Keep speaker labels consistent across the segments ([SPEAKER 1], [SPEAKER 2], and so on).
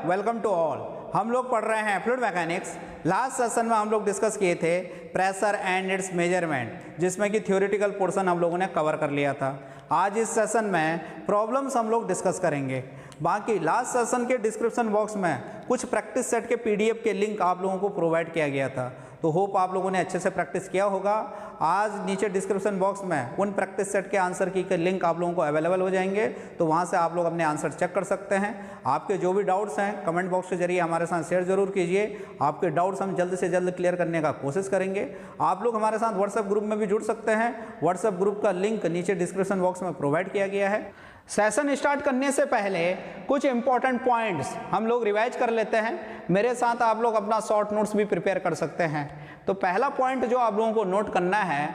[SPEAKER 1] Welcome to all. हम लोग पढ़ रहे हैं फ्लूइड मैकेनिक्स। लास्ट सेशन में हम लोग डिस्कस किए थे प्रेशर एंड इट्स मेजरमेंट, जिसमें कि थ्योरेटिकल पोर्शन हम लोगों ने कवर कर लिया था। आज इस सेशन में प्रॉब्लम्स हम लोग डिस्कस करेंगे। बाकी लास्ट सेशन के डिस्क्रिप्शन बॉक्स में कुछ प्रैक्टिस सेट के पीडीएफ के लिंक आप लोगों को प्रोवाइड किया गया था, तो होप आप लोगों ने अच्छे से प्रैक्टिस किया होगा। आज नीचे डिस्क्रिप्शन बॉक्स में उन प्रैक्टिस सेट के आंसर की के लिंक आप लोगों को अवेलेबल हो जाएंगे, तो वहाँ से आप लोग अपने आंसर चेक कर सकते हैं। आपके जो भी डाउट्स हैं कमेंट बॉक्स के जरिए हमारे साथ शेयर जरूर कीजिए। आपके डाउट्स हम जल्द से जल्द क्लियर करने का कोशिश करेंगे। आप लोग हमारे साथ व्हाट्सएप ग्रुप में भी जुड़ सकते हैं। व्हाट्सएप ग्रुप का लिंक नीचे डिस्क्रिप्शन बॉक्स में प्रोवाइड किया गया है। सेशन स्टार्ट करने से पहले कुछ इंपॉर्टेंट पॉइंट्स हम लोग रिवाइज कर लेते हैं। मेरे साथ आप लोग अपना शॉर्ट नोट्स भी प्रिपेयर कर सकते हैं। तो पहला पॉइंट जो आप लोगों को नोट करना है,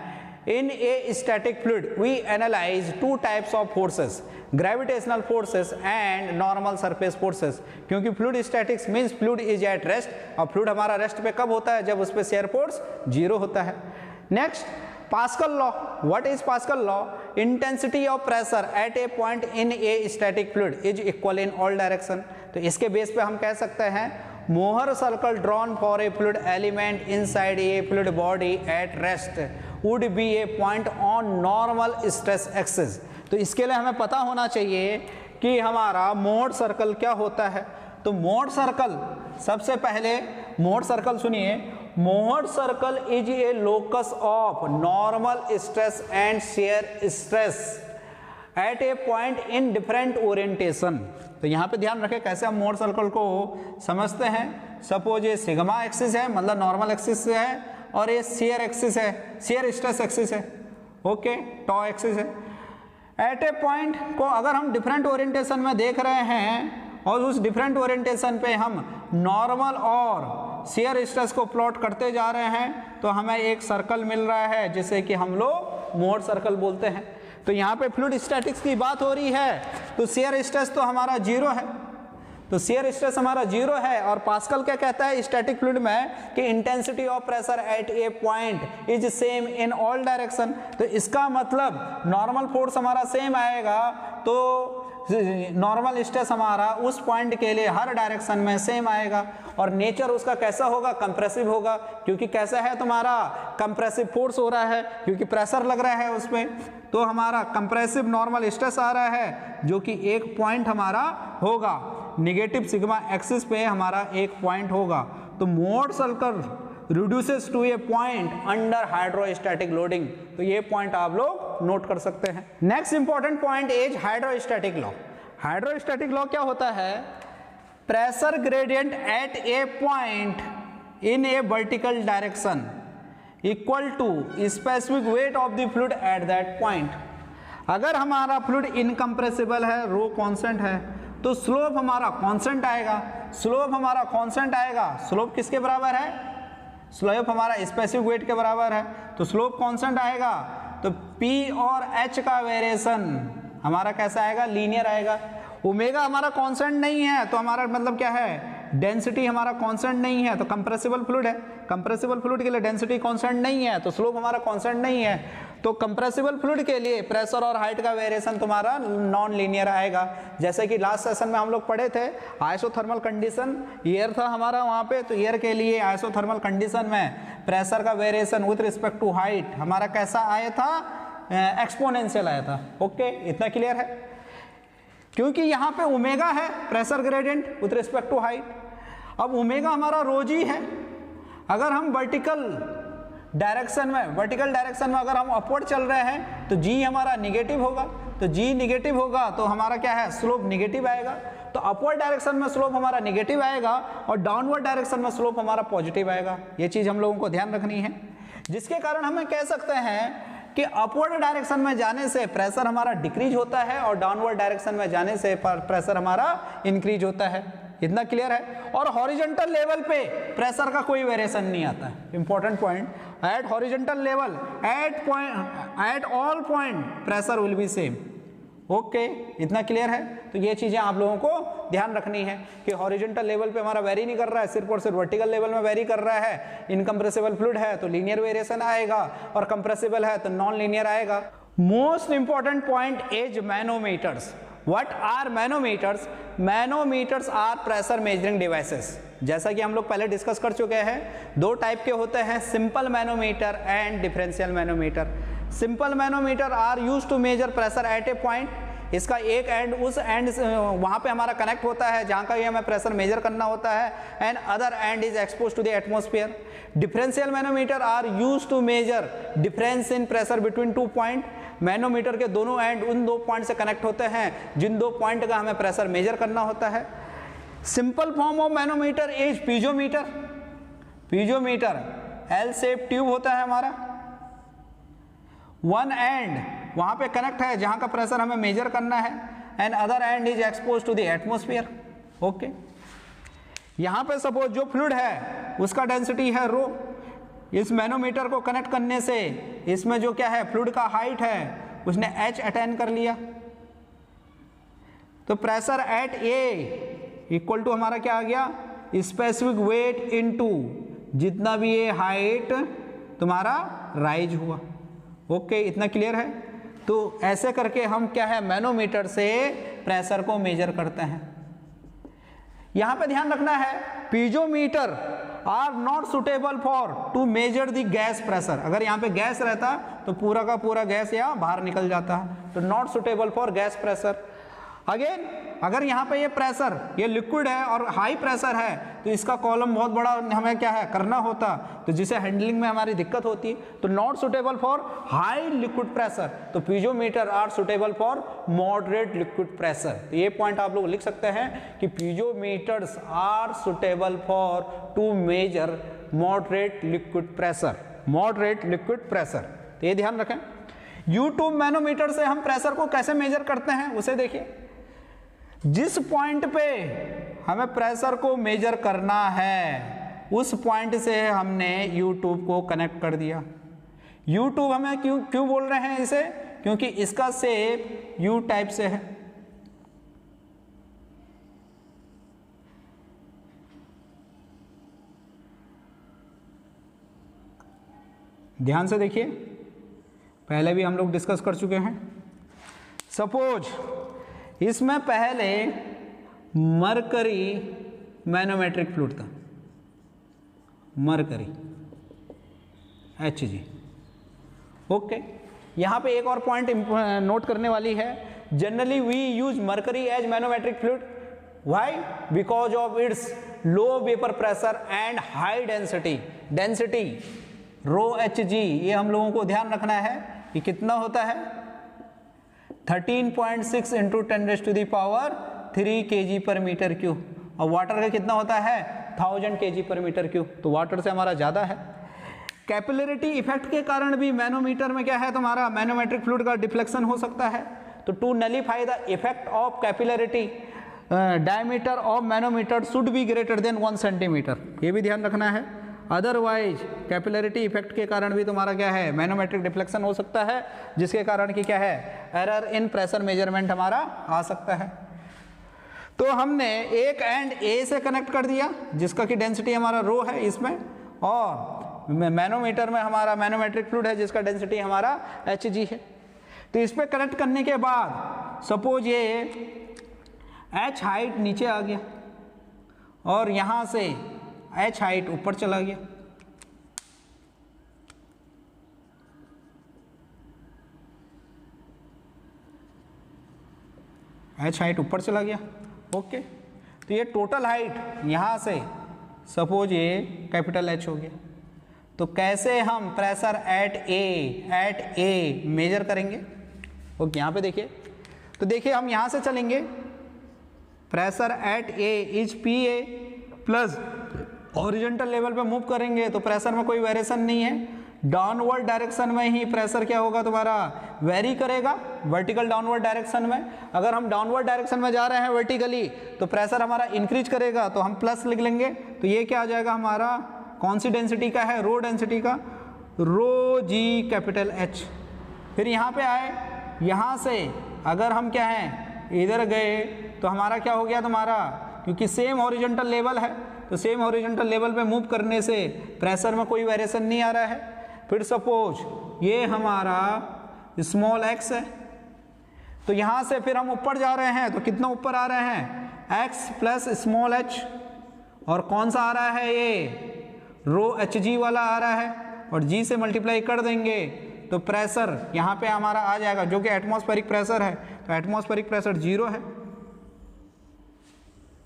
[SPEAKER 1] in a static fluid we analyse two types of forces, gravitational forces and normal surface forces. क्योंकि fluid statics means fluid is at rest, और फ्लूइड हमारा रेस्ट पे कब होता है? जब उस पर शेयर फोर्स जीरो होता है। Next, pascal law. What is pascal law? Intensity of pressure at a point in a static fluid is equal in all direction. तो इसके बेस पे हम कह सकते हैं Mohr circle drawn for a fluid element inside a fluid body at rest would be A point on normal stress axis. तो इसके लिए हमें पता होना चाहिए कि हमारा मोहर सर्कल क्या होता है। तो मोहर सर्कल, सबसे पहले मोहर सर्कल सुनिए, Mohr circle is a locus of normal stress and shear stress eight a point in different orientation. तो यहाँ पे ध्यान रखें कैसे हम मोहर सर्कल को समझते हैं। सपोज ये सिग्मा एक्सिस है, मतलब नॉर्मल एक्सिस है, और ये शेयर एक्सिस है, शेयर स्ट्रेस एक्सिस है, ओके, टॉ एक्सिस है। एट ए पॉइंट को अगर हम डिफरेंट ओरिएंटेशन में देख रहे हैं और उस डिफरेंट ओरिएंटेशन पे हम नॉर्मल और शेयर स्ट्रेस को प्लॉट करते जा रहे हैं, तो हमें एक सर्कल मिल रहा है जिसे कि हम लोग मोहर सर्कल बोलते हैं। तो यहाँ पे फ्लूइड स्टैटिक्स की बात हो रही है, तो शेयर स्ट्रेस तो हमारा जीरो है, तो शेयर स्ट्रेस हमारा जीरो है। और पास्कल क्या कहता है स्टैटिक फ्लूइड में कि intensity of pressure at a point is same in all direction. तो इसका मतलब नॉर्मल फोर्स हमारा सेम आएगा, तो नॉर्मल स्ट्रेस हमारा उस पॉइंट के लिए हर डायरेक्शन में सेम आएगा। और नेचर उसका कैसा होगा? कंप्रेसिव होगा, क्योंकि कैसा है तुम्हारा? कंप्रेसिव फोर्स हो रहा है, क्योंकि प्रेशर लग रहा है उसमें, तो हमारा कंप्रेसिव नॉर्मल स्ट्रेस आ रहा है, जो कि एक पॉइंट हमारा होगा निगेटिव सिग्मा एक्सिस पे हमारा एक पॉइंट होगा। तो Mohr circle reduces to a point under hydrostatic loading. तो ये पॉइंट आप लोग नोट कर सकते हैं। Next important point is hydrostatic law. Hydrostatic law क्या होता है? Pressure gradient at a point in a vertical direction equal to specific weight of the fluid at that point. अगर हमारा फ्लूइड इनकम्प्रेसिबल है, रो कांस्टेंट है, तो स्लोप हमारा constant आएगा। स्लोप हमारा कांस्टेंट आएगा, स्लोप किसके बराबर है? स्लोप हमारा स्पेसिफिक वेट के बराबर है, तो स्लोप कांस्टेंट आएगा। तो P और H का वेरिएशन हमारा कैसा आएगा? लीनियर आएगा। ओमेगा हमारा कांस्टेंट नहीं है, तो हमारा मतलब क्या है? डेंसिटी हमारा कांस्टेंट नहीं है, तो कंप्रेसिबल फ्लूइड है। कंप्रेसिबल फ्लूइड के लिए डेंसिटी कांस्टेंट नहीं है, तो स्लोप हमारा कांस्टेंट नहीं है। तो कंप्रेसिबल फ्लूइड के लिए प्रेशर और हाइट का वेरिएशन तुम्हारा नॉन लीनियर आएगा। जैसे कि लास्ट सेशन में हम लोग पढ़े थे आइसोथर्मल कंडीशन, एयर था हमारा वहाँ पे, तो एयर के लिए आइसोथर्मल कंडीशन में प्रेशर का variation with respect to height हमारा कैसा आया था? एक्सपोनेंशियल आया था। ओके, इतना क्लियर है? क्योंकि यहाँ पे ओमेगा है pressure gradient with respect to height. अब ओमेगा हमारा रोजी है। अगर हम वर्टिकल डायरेक्शन में अगर हम अपवर्ड चल रहे हैं, तो जी हमारा निगेटिव होगा। तो जी निगेटिव होगा तो हमारा क्या है? स्लोप निगेटिव आएगा। तो अपवर्ड डायरेक्शन में स्लोप हमारा निगेटिव आएगा और डाउनवर्ड डायरेक्शन में स्लोप हमारा पॉजिटिव आएगा। ये चीज हम लोगों को ध्यान रखनी है, जिसके कारण हमें कह सकते हैं कि अपवर्ड डायरेक्शन में जाने से प्रेशर हमारा डिक्रीज होता है और डाउनवर्ड डायरेक्शन में जाने से प्रेशर हमारा इंक्रीज होता है। इतना क्लियर है? और हॉरिजॉन्टल लेवल पे प्रेशर का कोई वेरिएशन नहीं आता है। Important point, at horizontal level at all point pressure will be same. Okay, इतना क्लियर है? तो ये चीजें आप लोगों को ध्यान रखनी है कि हॉरिजॉन्टल लेवल पे हमारा वेरी नहीं कर रहा है, सिर्फ और सिर्फ वर्टिकल लेवल में वेरी कर रहा है। इनकम्प्रेसिबल फ्लूइड है तो लीनियर वेरिएशन आएगा, और कंप्रेसिबल है तो नॉन लीनियर आएगा। Most important point is manometers. What are manometers? Manometers are pressure measuring devices. जैसा कि हम लोग पहले डिस्कस कर चुके हैं, दो टाइप के होते हैं, simple manometer and differential manometer. Simple manometer are used to measure pressure at a point. इसका एक एंड उस एंड वहाँ पे हमारा कनेक्ट होता है जहाँ का ये हमें प्रेशर मेजर करना होता है, and other end is expose to the atmosphere. Differential manometer are used to measure difference in pressure between two point. Manometer के दोनों एंड उन दो पॉइंट से कनेक्ट होते हैं जिन दो पॉइंट का हमें प्रेशर मेजर करना होता है। Simple form of manometer is piezometer. Piezometer L shape tube होता है हमारा, वन एंड वहां पे कनेक्ट है जहां का प्रेशर हमें मेजर करना है, and other end is expose to the atmosphere. Okay, यहां पे सपोज जो फ्लूइड है उसका डेंसिटी है रो। इस मैनोमीटर को कनेक्ट करने से इसमें जो क्या है फ्लूइड का हाइट है उसने h अटेन कर लिया, तो pressure at A equal to हमारा क्या आ गया, स्पेसिफिक वेट इनटू जितना भी ये हाइट तुम्हारा राइज हुआ। ओके, इतना क्लियर है। तो ऐसे करके हम क्या है मैनोमीटर से प्रेशर को मेजर करते हैं। यहां पे ध्यान रखना है, piezometer are not suitable for to measure the gas pressure. अगर यहाँ पे गैस रहता तो पूरा का पूरा गैस यहाँ बाहर निकल जाता है, तो not suitable for gas pressure. Again, अगर यहाँ पे ये प्रेशर ये लिक्विड है और हाई प्रेशर है तो इसका कॉलम बहुत बड़ा हमें क्या है करना होता, तो जिसे हैंडलिंग में हमारी दिक्कत होती, तो not suitable for high liquid pressure. तो piezometer are suitable for moderate liquid pressure. तो ये पॉइंट आप लोग लिख सकते हैं कि piezometers are suitable for to measure moderate liquid pressure. Moderate liquid pressure, तो ये ध्यान रखें। U-ट्यूब मैनोमीटर से हम प्रेशर को कैसे मेजर करते हैं उसे देखिए। जिस पॉइंट पे हमें प्रेशर को मेजर करना है उस पॉइंट से हमने U-ट्यूब को कनेक्ट कर दिया। U-ट्यूब हमें क्यों बोल रहे हैं इसे, क्योंकि इसका शेप U टाइप से है। ध्यान से देखिए, पहले भी हम लोग डिस्कस कर चुके हैं। सपोज इसमें पहले मरकरी मैनोमेट्रिक फ्लूइड था, मरकरी Hg। ओके, यहाँ पे एक और पॉइंट नोट करने वाली है। Generally we use mercury as manometric fluid, why? Because of its low vapour pressure and high density. Density rho Hg, ये हम लोगों को ध्यान रखना है कि कितना होता है, 13.6 into 10⁻³ kg per metre cube. और वाटर का कितना होता है 1000 kg पर मीटर क्यूब, तो वाटर से हमारा ज़्यादा है। कैपिलरिटी इफेक्ट के कारण भी मैनोमीटर में क्या है तुम्हारा मैनोमेट्रिक फ्लूइड का डिफ्लेक्शन हो सकता है। तो to nullify the effect of capillarity diameter of manometer should be greater than 1 centimetre, ये भी ध्यान रखना है। अदरवाइज कैपिलरिटी इफेक्ट के कारण भी तुम्हारा क्या है मैनोमेट्रिक डिफ्लेक्शन हो सकता है, जिसके कारण कि क्या है एरर इन प्रेशर मेजरमेंट हमारा आ सकता है। तो हमने एक एंड ए से कनेक्ट कर दिया जिसका कि डेंसिटी हमारा रो है इसमें, और मैनोमीटर में हमारा मैनोमेट्रिक फ्लूइड है जिसका डेंसिटी हमारा Hg है। तो इस पर कनेक्ट करने के बाद सपोज ये H हाइट नीचे आ गया और यहाँ से H हाइट ऊपर चला गया। H हाइट ऊपर चला गया। ओके, तो ये टोटल हाइट यहाँ से सपोज ये कैपिटल H हो गया। तो कैसे हम प्रेशर एट ए मेजर करेंगे? ओके, यहाँ पे देखिए, तो देखिए हम यहाँ से चलेंगे, pressure at A is PA plus horizontal level पे मूव करेंगे तो प्रेशर में कोई वेरिएशन नहीं है। डाउनवर्ड डायरेक्शन में ही प्रेशर क्या होगा तुम्हारा वेरी करेगा, वर्टिकल डाउनवर्ड डायरेक्शन में। अगर हम डाउनवर्ड डायरेक्शन में जा रहे हैं वर्टिकली तो प्रेशर हमारा इंक्रीज करेगा, तो हम प्लस लिख लेंगे। तो ये क्या आ जाएगा हमारा, कौन सी डेंसिटी का है, रो डेंसिटी का, रो जी कैपिटल H। फिर यहाँ पे आए, यहाँ से अगर हम क्या हैं इधर गए तो हमारा क्या हो गया तुम्हारा, क्योंकि सेम हॉरिजॉन्टल लेवल है तो सेम हॉरिजॉन्टल लेवल पे मूव करने से प्रेशर में कोई वेरिएशन नहीं आ रहा है। फिर सपोज ये हमारा स्मॉल x है, तो यहाँ से फिर हम ऊपर जा रहे हैं, तो कितना ऊपर आ रहे हैं, x प्लस स्मॉल h, और कौन सा आ रहा है, ये रो hg वाला आ रहा है, और g से मल्टीप्लाई कर देंगे तो प्रेशर यहाँ पे हमारा आ जाएगा जो कि एटमॉस्फेरिक प्रेशर है, तो एटमॉस्फेरिक प्रेशर 0 है,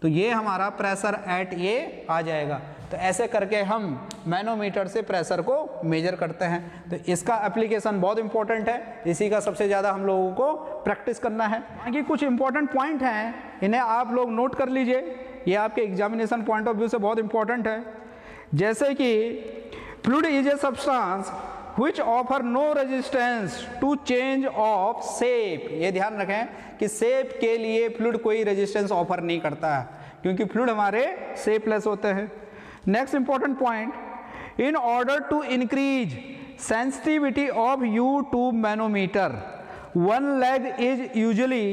[SPEAKER 1] तो ये हमारा प्रेशर एट ए आ जाएगा। तो ऐसे करके हम मैनोमीटर से प्रेशर को मेजर करते हैं। तो इसका एप्लीकेशन बहुत इंपॉर्टेंट है, इसी का सबसे ज़्यादा हम लोगों को प्रैक्टिस करना है। बाकी कुछ इंपॉर्टेंट पॉइंट हैं, इन्हें आप लोग नोट कर लीजिए, ये आपके एग्जामिनेशन पॉइंट ऑफ व्यू से बहुत इंपॉर्टेंट है। जैसे कि fluid is a substance which offer no resistance to change of shape, ये ध्यान रखें कि शेप के लिए फ्लूइड कोई रेजिस्टेंस ऑफर नहीं करता है, क्योंकि फ्लूइड हमारे शेपलेस होते हैं। Next important point, in order to increase sensitivity of U2 manometer, one leg is usually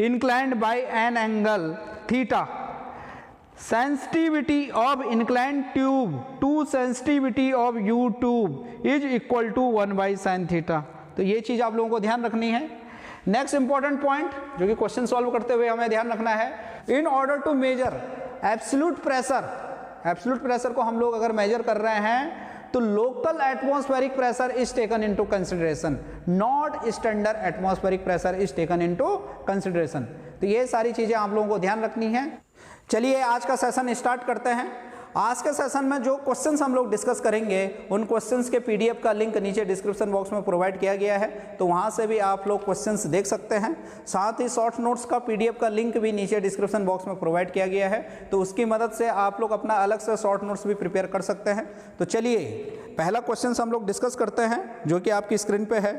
[SPEAKER 1] inclined by an angle theta. Sensitivity of inclined tube to sensitivity of U tube is equal to 1 by sin theta। तो ये चीज़ आप लोगों को ध्यान रखनी है। Next important point जो कि क्वेश्चन सॉल्व करते हुए हमें ध्यान रखना है, in order to measure absolute pressure, absolute pressure को हम लोग अगर मेजर कर रहे हैं तो local atmospheric pressure is taken into consideration, not standard atmospheric pressure is taken into consideration. तो ये सारी चीज़ें आप लोगों को ध्यान रखनी है। चलिए आज का सेशन स्टार्ट करते हैं। आज के सेशन में जो क्वेश्चंस हम लोग डिस्कस करेंगे उन क्वेश्चंस के पीडीएफ का लिंक नीचे डिस्क्रिप्शन बॉक्स में प्रोवाइड किया गया है, तो वहां से भी आप लोग क्वेश्चंस देख सकते हैं। साथ ही शॉर्ट नोट्स का पीडीएफ का लिंक भी नीचे डिस्क्रिप्शन बॉक्स में प्रोवाइड किया गया है, तो उसकी मदद से आप लोग अपना अलग से शॉर्ट नोट्स भी प्रिपेयर कर सकते हैं। तो चलिए पहला क्वेश्चन हम लोग डिस्कस करते हैं जो कि आपकी स्क्रीन पे है।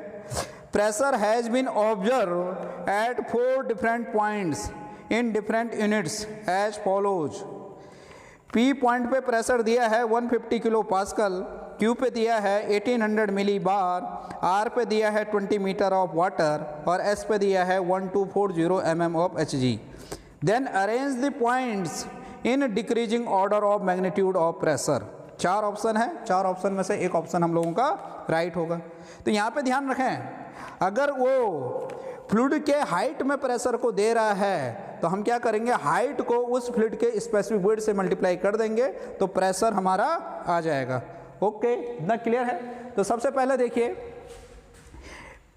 [SPEAKER 1] Pressure has been observe at 4 different points in different units as follows. P point पे प्रेशर दिया है 150 किलो पास्कल, क्यू पे दिया है 1800 मिली बार, आर पे दिया है 20 मीटर ऑफ वाटर और एस पे दिया है 1240 mm of Hg। Then arrange the points in decreasing order of magnitude of pressure. 4 option है, 4 ऑप्शन में से एक ऑप्शन हम लोगों का राइट होगा। तो यहाँ पे ध्यान रखें, अगर वो फ्लूइड के हाइट में प्रेशर को दे रहा है तो हम क्या करेंगे, हाइट को उस फ्लूइड के स्पेसिफिक वेट से मल्टीप्लाई कर देंगे तो प्रेशर हमारा आ जाएगा। ओके, इतना क्लियर है। तो सबसे पहले देखिए,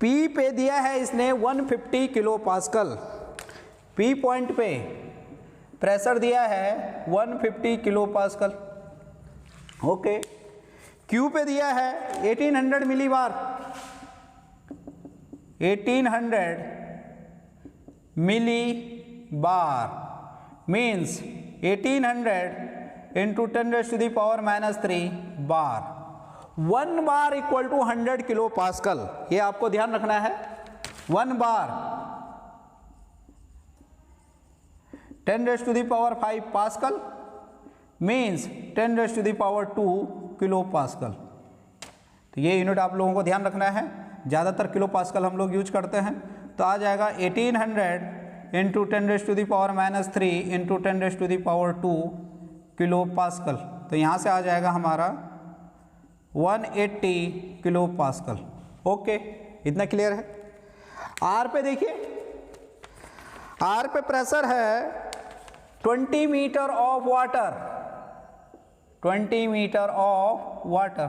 [SPEAKER 1] पी पे दिया है इसने 150 किलो पास्कल, पी पॉइंट पे प्रेशर दिया है 150 किलो पास्कल। ओके, क्यू पे दिया है 1800 millibar, 1800 millibar means 1800 into 10⁻³ bar. 1 bar equal to 100 kilopascal, ये आपको ध्यान रखना है। 1 bar 10⁵ pascal means 10⁻² kilopascal. तो ये यूनिट आप लोगों को ध्यान रखना है, ज़्यादातर किलो पास्कल हम लोग यूज करते हैं। तो आ जाएगा 1800 इंटू 10⁻³ इंटू 10⁻² किलो पास्कल। तो यहाँ से आ जाएगा हमारा 180 किलो पास्कल। ओके, इतना क्लियर है। आर पे देखिए, आर पे प्रेशर है 20 metre of water, 20 metre of water.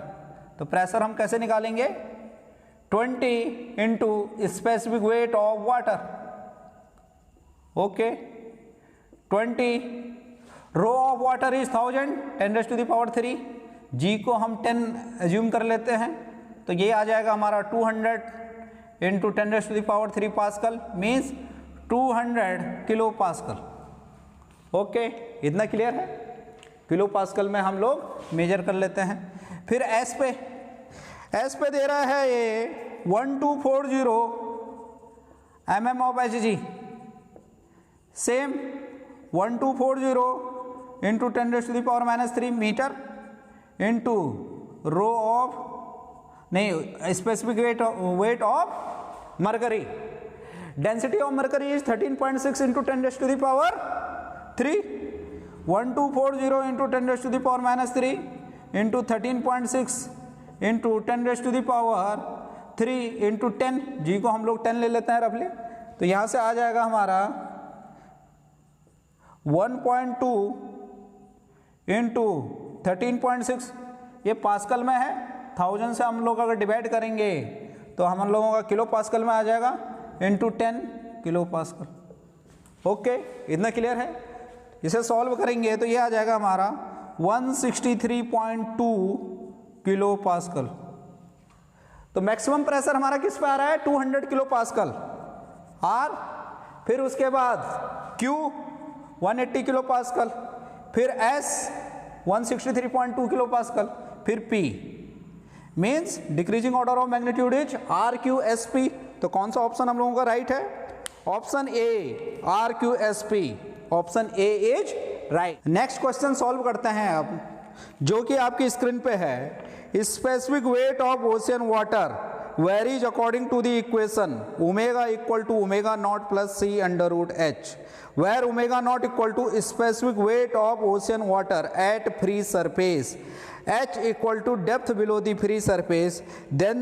[SPEAKER 1] तो प्रेशर हम कैसे निकालेंगे, 20 into specific weight of water. Okay, 20 row of water is 1000, 10⁻³ जी को हम 10 एज्यूम कर लेते हैं, तो ये आ जाएगा हमारा 200 into 10⁻³ pascal means 200 kilo pascal. Okay, इतना क्लियर है। किलो पास्कल में हम लोग मेजर कर लेते हैं। फिर एस पे दे रहा है ये 1240 mm of Hg, same 1240 into 10⁻³ metre into row of नहीं specific weight of mercury. Density of mercury is 13.6 into 10⁻³ 1240 into 10⁻³ into 13.6 into 10⁻³ into 10, जी को हम लोग 10 ले लेते हैं रफली, तो यहाँ से आ जाएगा हमारा 1.2 इंटू 13.6, ये पास्कल में है, 1000 से हम लोग अगर डिवाइड करेंगे तो हम लोगों का किलो पास्कल में आ जाएगा, इंटू 10 किलो पास्कल। ओके, इतना क्लियर है। इसे सॉल्व करेंगे तो ये आ जाएगा हमारा 163.2 किलो पास्कल। तो मैक्सिमम प्रेशर हमारा किस पे आ रहा है, 200 किलो पास्कल आर, फिर उसके बाद Q 180 किलो पास्कल, फिर S 163.2 किलो पास्कल, फिर P means decreasing order of magnitude is RQSP। तो कौन सा ऑप्शन हम लोगों का राइट है, option A RQSP, option A is right. Next question solve करते हैं अब, जो कि आपकी स्क्रीन पे है। Specific weight of ocean water varies according to the equation omega equal to omega naught plus C under root H, where omega naught equal to specific weight of ocean water at free surface, H equal to depth below the free surface, then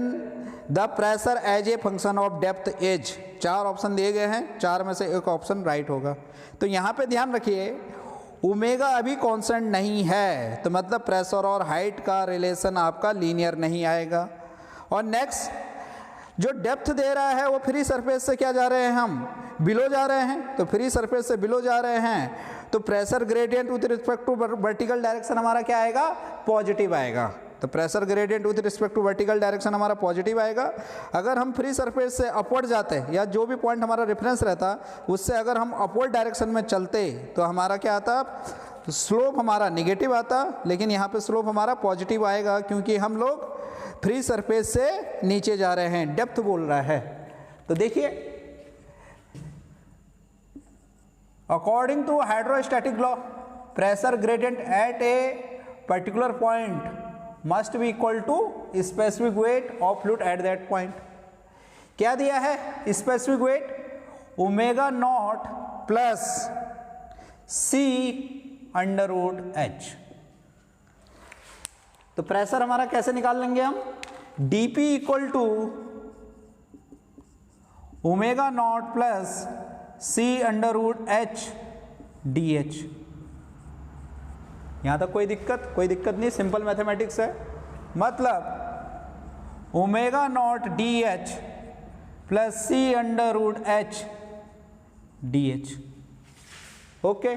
[SPEAKER 1] the pressure as a function of depth is. 4 option दिए गए हैं, 4 में से एक option right होगा। तो यहाँ पे ध्यान रखिए, ओमेगा अभी कांस्टेंट नहीं है, तो मतलब प्रेशर और हाइट का रिलेशन आपका लीनियर नहीं आएगा। और नेक्स्ट, जो डेप्थ दे रहा है वो फ्री सरफेस से क्या जा रहे हैं, हम बिलो जा रहे हैं, तो फ्री सरफेस से बिलो जा रहे हैं, तो pressure gradient with respect to vertical direction हमारा क्या आएगा, पॉजिटिव आएगा। तो pressure gradient with respect to vertical direction हमारा पॉजिटिव आएगा। अगर हम फ्री सरफेस से अपवर्ड जाते या जो भी पॉइंट हमारा रेफरेंस रहता उससे अगर हम अपवर्ड डायरेक्शन में चलते तो हमारा क्या आता, स्लोप हमारा निगेटिव आता, लेकिन यहाँ पे स्लोप हमारा पॉजिटिव आएगा, क्योंकि हम लोग फ्री सरफेस से नीचे जा रहे हैं, डेप्थ बोल रहा है। तो देखिए, according to hydrostatic law, pressure gradient at a particular point must be equal to specific weight of fluid at that point. क्या दिया है, specific weight omega naught plus C under root H. तो pressure हमारा कैसे निकाल लेंगे हम, dP equal to omega naught plus C under root H D H. यहाँ तक कोई दिक्कत नहीं, सिंपल मैथमेटिक्स है। मतलब omega naught D H plus C under root H D H. Okay,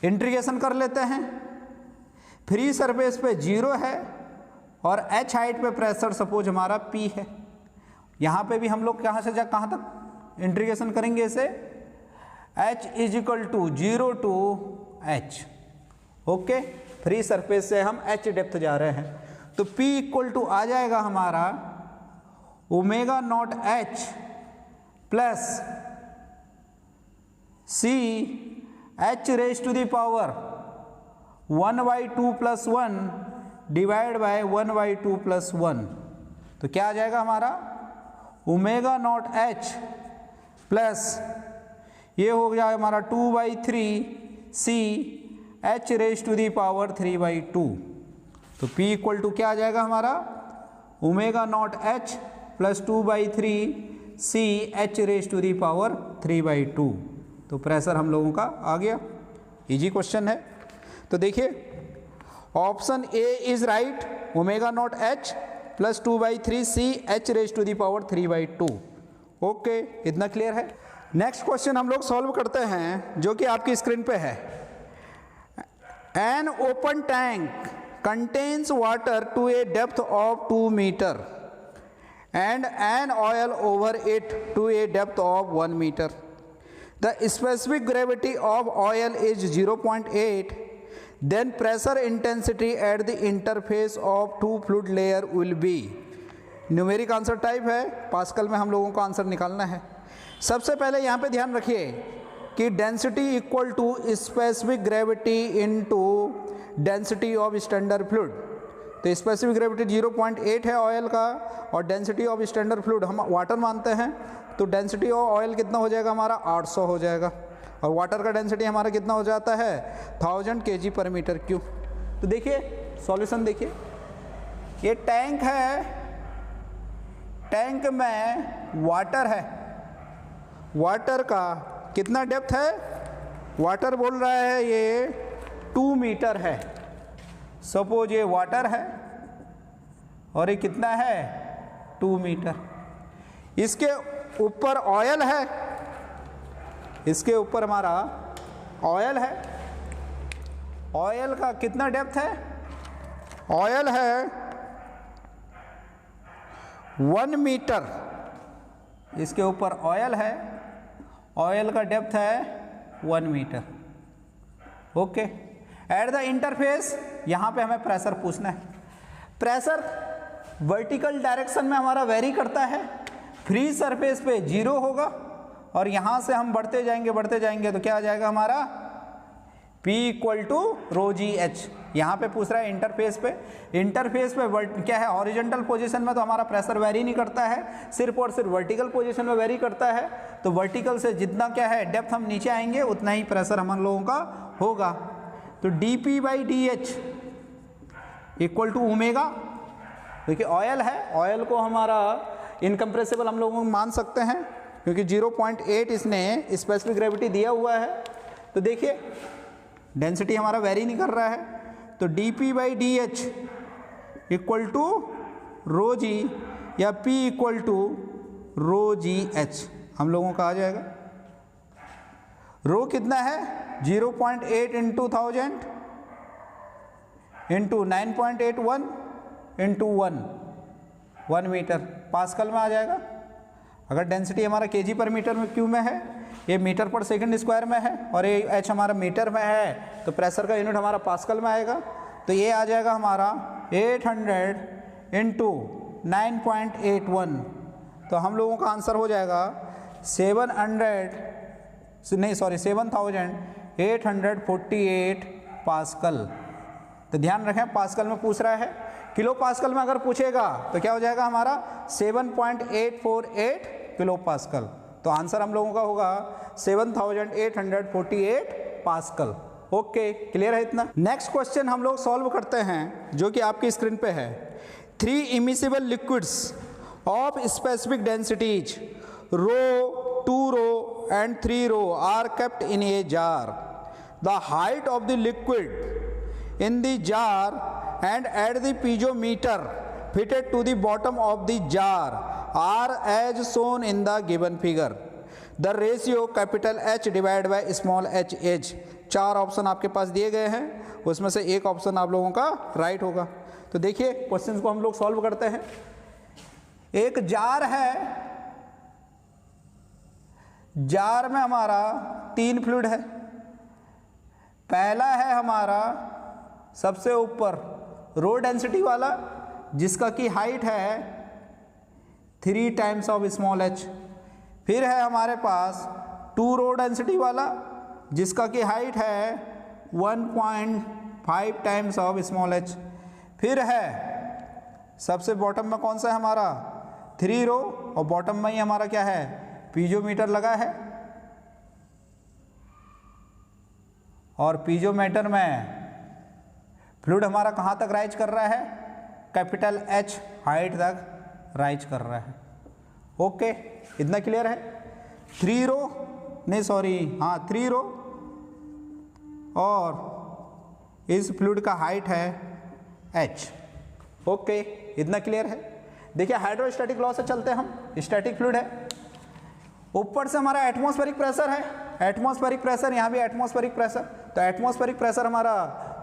[SPEAKER 1] integration कर लेते हैं। फ्री सरफेस पे 0 है और h हाइट पे प्रेशर सपोज हमारा P है। यहाँ पे भी हम लोग कहाँ से कहाँ तक इंटीग्रेशन करेंगे इसे, h is equal to 0 to h। Okay, free surface से हम h डेप्थ जा रहे हैं, तो P इक्वल टू आ जाएगा हमारा omega naught h plus C h raise to the power 1/2 plus 1 divide by 1/2 plus 1। तो क्या आ जाएगा हमारा, ओमेगा नॉट h प्लस ये हो गया हमारा 2/3 C h raise to the power 3/2। तो P इक्वल टू क्या आ जाएगा हमारा, omega naught h plus 2/3 C h raise to the power 3/2। तो प्रेशर हम लोगों का आ गया, इजी क्वेश्चन है। तो देखिए, option A is right, omega naught h plus 2/3 C h raise to the power 3/2। Okay, इतना क्लियर है। नेक्स्ट क्वेश्चन हम लोग सॉल्व करते हैं, जो कि आपकी स्क्रीन पे है। An open tank contains water to a depth of 2 metre and an oil over it to a depth of 1 metre. The specific gravity of oil is 0.8, then pressure intensity at the interface of 2 fluid layer will be. Numeric answer type है, pascal में हम लोगों को answer निकालना है। सबसे पहले यहाँ पे ध्यान रखिए कि density equal to specific gravity into density of standard fluid. तो स्पेसिफिक ग्रेविटी 0.8 है ऑयल का, और डेंसिटी ऑफ स्टैंडर्ड फ्लूइड हम वाटर मानते हैं, तो डेंसिटी ऑफ ऑयल कितना हो जाएगा हमारा, 800 हो जाएगा, और वाटर का डेंसिटी हमारा कितना हो जाता है, 1000 kg पर मीटर क्यूब। तो देखिए सॉल्यूशन देखिए, ये टैंक है, टैंक में वाटर है, वाटर का कितना डेप्थ है, वाटर बोल रहा है ये 2 मीटर है। सपोज ये वाटर है और ये कितना है 2 मीटर। इसके ऊपर ऑयल है, इसके ऊपर हमारा ऑयल है। ऑयल का कितना डेप्थ है, ऑयल है 1 मीटर। इसके ऊपर ऑयल है, ऑयल का डेप्थ है 1 metre. Okay, at the interface यहाँ पे हमें प्रेशर पूछना है। प्रेशर वर्टिकल डायरेक्शन में हमारा वेरी करता है, फ्री सरफेस पे 0 होगा और यहाँ से हम बढ़ते जाएंगे तो क्या आ जाएगा हमारा P equal to rho ji h. यहाँ पे पूछ रहा है इंटरफेस पे, इंटरफेस पे क्या है हॉरिजॉन्टल पोजीशन में तो हमारा प्रेशर वेरी नहीं करता है, सिर्फ और सिर्फ वर्टिकल पोजीशन में वेरी करता है। तो वर्टिकल से जितना क्या है डेप्थ हम नीचे आएंगे उतना ही प्रेशर हम लोगों का होगा। तो dP by D H equal to omega, क्योंकि ऑयल है, ऑयल को हमारा इनकम्प्रेसिबल हम लोगों को मान सकते हैं क्योंकि 0.8 इसने स्पेसिफिक ग्रेविटी दिया हुआ है। तो देखिए डेंसिटी हमारा वेरी नहीं कर रहा है, तो dP by D H equal to rho G या P equal to rho ji H हम लोगों का आ जाएगा। रो कितना है 0.8 into 1000 into 9.81 into 1 metre pascal में आ जाएगा। अगर डेंसिटी हमारा केजी पर मीटर में क्यू में है, ये मीटर पर सेकंड स्क्वायर में है और ये एच हमारा मीटर में है, तो प्रेशर का यूनिट हमारा पास्कल में आएगा। तो ये आ जाएगा हमारा 800 इंटू 9.81, तो हम लोगों का आंसर हो जाएगा 7,848 पास्कल। तो ध्यान रखें पास्कल में पूछ रहा है, किलो पास्कल में अगर पूछेगा तो क्या हो जाएगा हमारा 7.848 किलो पास्कल। तो आंसर हम लोगों का होगा 7,848 पास्कल। ओके, क्लियर है इतना। नेक्स्ट क्वेश्चन हम लोग सॉल्व करते हैं जो कि आपकी स्क्रीन पे है। 3 immiscible liquids of specific densities rho, 2 rho and 3 rho are kept in a jar. The height of the liquid in the jar and at the piezometer fitted to the bottom of the jar are as shown in the given figure. The ratio capital H divided by small h is। 4 option आपके पास दिए गए हैं, उसमें से एक option आप लोगों का राइट होगा। तो देखिए क्वेश्चन को हम लोग सॉल्व करते हैं। एक जार है, जार में हमारा 3 फ्लूइड है। पहला है हमारा सबसे ऊपर रो डेंसिटी वाला जिसका की हाइट है 3 टाइम्स ऑफ स्मॉल h। फिर है हमारे पास 2 रो डेंसिटी वाला जिसका की हाइट है 1.5 टाइम्स ऑफ स्मॉल h। फिर है सबसे बॉटम में कौन सा है हमारा 3 रो और बॉटम में ही हमारा क्या है पीजोमीटर लगा है, और पीजोमीटर में फ्लूइड हमारा कहाँ तक राइज कर रहा है, कैपिटल H हाइट तक राइज कर रहा है। ओके, इतना क्लियर है। 3 रो नहीं सॉरी हाँ 3 रो और इस फ्लूइड का हाइट है H। ओके, इतना क्लियर है। देखिए हाइड्रोस्टैटिक लॉ से चलते हैं हम। स्टैटिक फ्लूइड है, ऊपर से हमारा एटमॉस्फेरिक प्रेशर है, एटमॉस्फेरिक प्रेशर, यहाँ भी एटमॉस्फेरिक प्रेशर। तो एटमॉस्फेरिक प्रेशर हमारा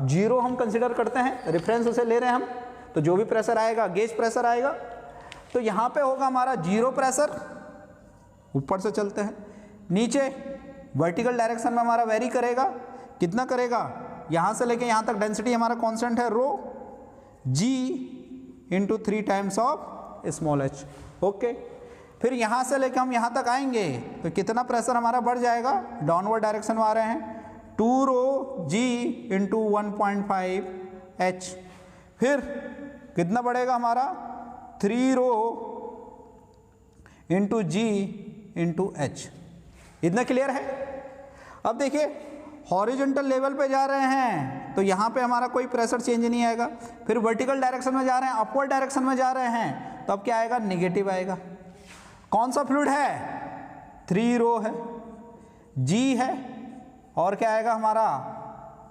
[SPEAKER 1] 0 हम कंसीडर करते हैं, रेफरेंस उसे ले रहे हैं हम। तो जो भी प्रेशर आएगा गेज प्रेशर आएगा, तो यहाँ पे होगा हमारा 0 प्रेशर। ऊपर से चलते हैं, नीचे वर्टिकल डायरेक्शन में हमारा वेरी करेगा, कितना करेगा, यहाँ से लेके यहाँ तक डेंसिटी हमारा कॉन्स्टेंट है rho G into 3 times of small h। Okay, फिर यहाँ से लेके हम यहाँ तक आएंगे तो कितना प्रेशर हमारा बढ़ जाएगा, डाउनवर्ड डायरेक्शन में आ रहे हैं 2 रो जी इंटू 1.5 h। फिर कितना बढ़ेगा हमारा 3 रो इंटू जी इंटू h। इतना क्लियर है। अब देखिए हॉरिजॉन्टल लेवल पे जा रहे हैं तो यहाँ पे हमारा कोई प्रेशर चेंज नहीं आएगा। फिर वर्टिकल डायरेक्शन में जा रहे हैं, अपवर्ड डायरेक्शन में जा रहे हैं, तो अब क्या आएगा, नेगेटिव आएगा। कौन सा फ्लूइड है, 3 रो है, G है, और क्या आएगा हमारा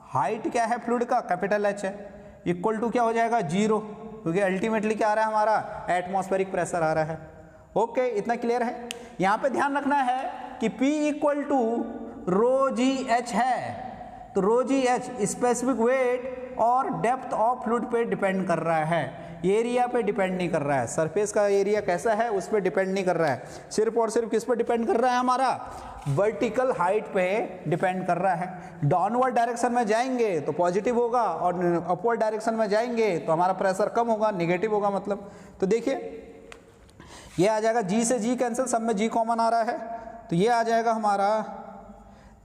[SPEAKER 1] हाइट क्या है फ्लूइड का, कैपिटल H है, इक्वल टू क्या हो जाएगा 0, क्योंकि अल्टीमेटली क्या आ रहा है हमारा एटमॉस्फेरिक प्रेशर आ रहा है। ओके, इतना क्लियर है। यहाँ पे ध्यान रखना है कि P equal to rho ji h है, तो रो जी एच स्पेसिफिक वेट और डेप्थ ऑफ फ्लूइड पे डिपेंड कर रहा है, एरिया पे डिपेंड नहीं कर रहा है। सरफेस का एरिया कैसा है उस पर डिपेंड नहीं कर रहा है, सिर्फ और सिर्फ किस पर डिपेंड कर रहा है, हमारा वर्टिकल हाइट पे डिपेंड कर रहा है। डाउनवर्ड डायरेक्शन में जाएंगे तो पॉजिटिव होगा, और अपवर्ड डायरेक्शन में जाएंगे तो हमारा प्रेशर कम होगा, नेगेटिव होगा मतलब। तो देखिए ये आ जाएगा, G से G कैंसिल, सब में G कॉमन आ रहा है, तो ये आ जाएगा हमारा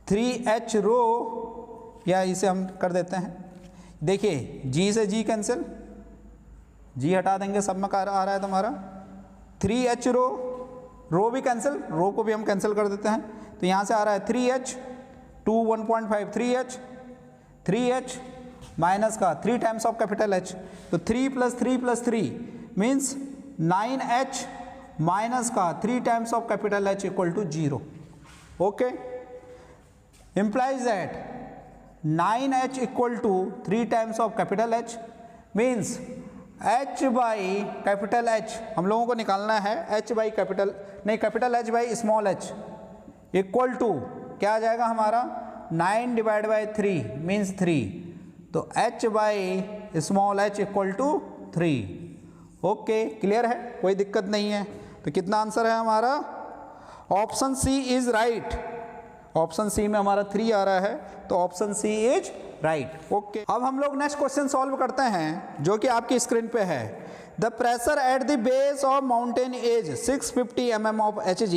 [SPEAKER 1] 3H रो, या इसे हम कर देते हैं, देखिए G से G कैंसिल, G हटा देंगे, सब में आ रहा है तुम्हारा 3H रो भी कैंसिल, रो को भी हम कैंसिल कर देते हैं, तो यहाँ से आ रहा है 3H 2 1.5 3H माइनस का 3 टाइम्स ऑफ कैपिटल H, तो 3 + 3 मीन्स 9H माइनस का 3 times of capital H equal to 0। Okay, implies that 9H equal to 3 times of capital H means H by capital H हम लोगों को निकालना है, H by capital नहीं, capital H by small h equal to क्या आ जाएगा हमारा 9 डिवाइड बाई 3 मीन्स 3, तो H by small h equal to 3। Okay, clear है, कोई दिक्कत नहीं है। तो कितना आंसर है हमारा, option C is right, option C में हमारा 3 आ रहा है, तो option C is right. Okay, अब हम लोग नेक्स्ट क्वेश्चन सॉल्व करते हैं जो कि आपकी स्क्रीन पे है। The pressure at the base of mountain is 650 mm of Hg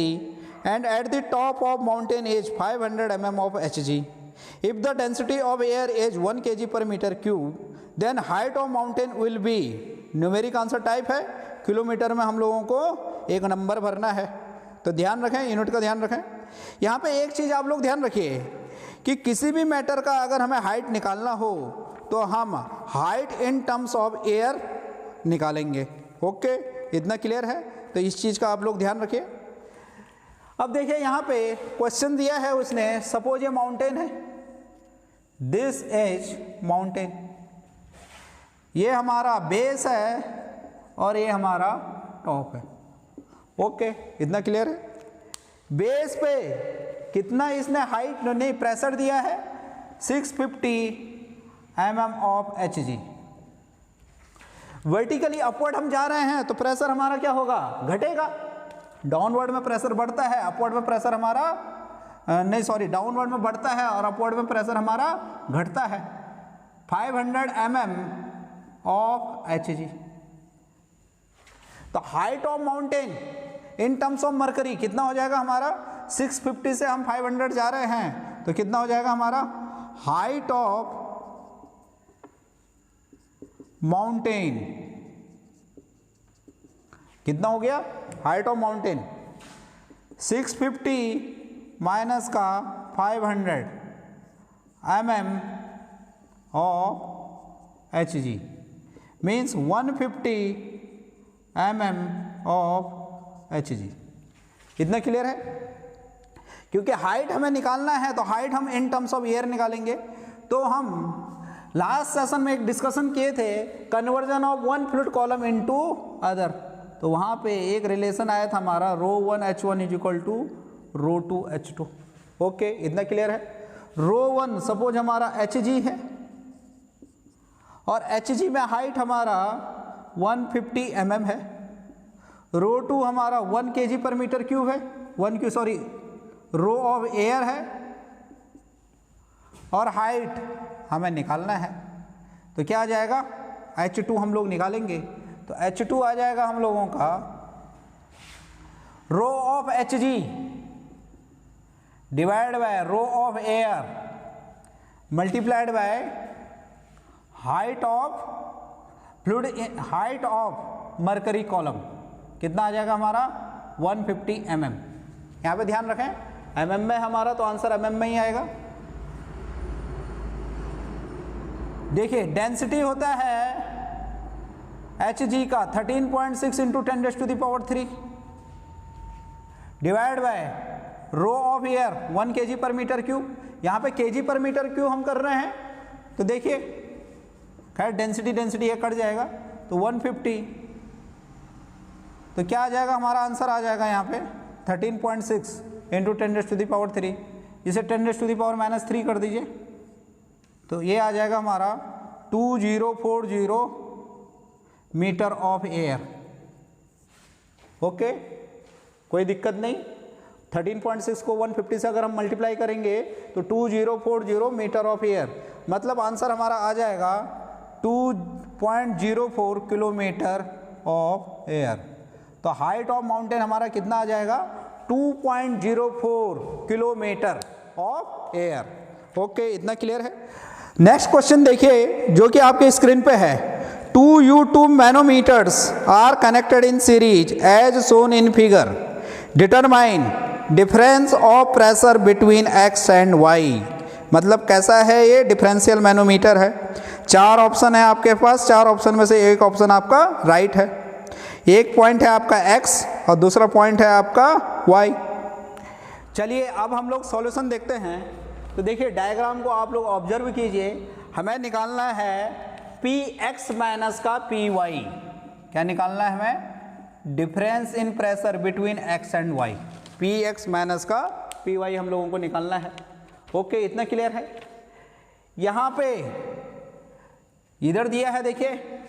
[SPEAKER 1] and at the top of mountain is 500 mm of Hg। If the density of air is 1 kg per meter cube then height of mountain will be, numeric answer type है, kilometre में हम लोगों को एक number भरना है, तो ध्यान रखें, यूनिट का ध्यान रखें। यहाँ पे एक चीज़ आप लोग ध्यान रखिए कि किसी भी मैटर का अगर हमें हाइट निकालना हो तो हम height in terms of air निकालेंगे। ओके, इतना क्लियर है, तो इस चीज़ का आप लोग ध्यान रखिए। अब देखिए यहाँ पे क्वेश्चन दिया है उसने, सपोज ये माउंटेन है, दिस इज माउंटेन, ये हमारा बेस है और ये हमारा टॉप है। ओके, इतना क्लियर है। बेस पे कितना इसने हाइट नहीं प्रेशर दिया है, 650 mm of Hg। Vertically upward हम जा रहे हैं तो प्रेशर हमारा क्या होगा, घटेगा। डाउनवर्ड में प्रेशर बढ़ता है, अपवर्ड में प्रेशर हमारा डाउनवर्ड में बढ़ता है और अपवर्ड में प्रेशर हमारा घटता है। 500 mm ऑफ Hg। तो height of mountain in terms of mercury कितना हो जाएगा हमारा, 650 से हम 500 जा रहे हैं, तो कितना हो जाएगा हमारा हाइट ऑफ माउंटेन, कितना हो गया हाइट ऑफ माउंटेन 650 माइनस का 500 mm of Hg means 150 mm of Hg। इतना क्लियर है, क्योंकि हाइट हमें निकालना है तो हाइट हम इन टर्म्स ऑफ एयर निकालेंगे। तो हम लास्ट सेशन में एक डिस्कशन किए थे, conversion of one fluid column into other, तो वहाँ पे एक रिलेशन आया था हमारा ρ1 H1 is equal to ρ2 H2। Okay, इतना क्लियर है। ρ1 सपोज हमारा Hg है और Hg में हाइट हमारा 150 mm है, ρ2 हमारा 1 kg पर मीटर क्यूब है, रो ऑफ एयर है, और हाइट हमें निकालना है, तो क्या आ जाएगा H2 हम लोग निकालेंगे, तो H2 आ जाएगा हम लोगों का rho of Hg divide by rho of air multiplied by height of fluid, height of mercury column, कितना आ जाएगा हमारा 150 mm। यहाँ पे ध्यान रखें mm में हमारा, तो आंसर mm में ही आएगा। देखिए डेंसिटी होता है Hg का 13.6 × 10⁻³ divide by rho of air 1 kg per metre cube, यहाँ पे kg पर मीटर क्यूब हम कर रहे हैं, तो देखिए खैर डेंसिटी ये कट जाएगा तो 150, तो क्या आ जाएगा हमारा आंसर आ जाएगा यहाँ पे 13.6 इंटू 10⁻³ इसे 10⁻³ कर दीजिए, तो ये आ जाएगा हमारा 2040 मीटर ऑफ एयर। ओके, कोई दिक्कत नहीं। 13.6 को 150 से अगर हम मल्टीप्लाई करेंगे तो 2040 मीटर ऑफ एयर, मतलब आंसर हमारा आ जाएगा 2.04 किलोमीटर ऑफ एयर। तो हाइट ऑफ माउंटेन हमारा कितना आ जाएगा 2.04 किलोमीटर ऑफ एयर। ओके, इतना क्लियर है। नेक्स्ट क्वेश्चन देखिए जो कि आपके स्क्रीन पे है। 2 U2 manometers are connected in series as shown in figure, determine difference of pressure between x and y। मतलब कैसा है ये, डिफरेंशियल मैनोमीटर है। 4 ऑप्शन है आपके पास, 4 ऑप्शन में से एक ऑप्शन आपका राइट है। एक पॉइंट है आपका x और दूसरा पॉइंट है आपका y। चलिए अब हम लोग सॉल्यूशन देखते हैं। तो देखिए डायग्राम को आप लोग ऑब्जर्व कीजिए, हमें निकालना है Px माइनस का Py। क्या निकालना है हमें, difference in pressure between x and y। Px minus का Py हम लोगों को निकालना है। ओके, इतना क्लियर है। यहाँ पे इधर दिया है, देखिए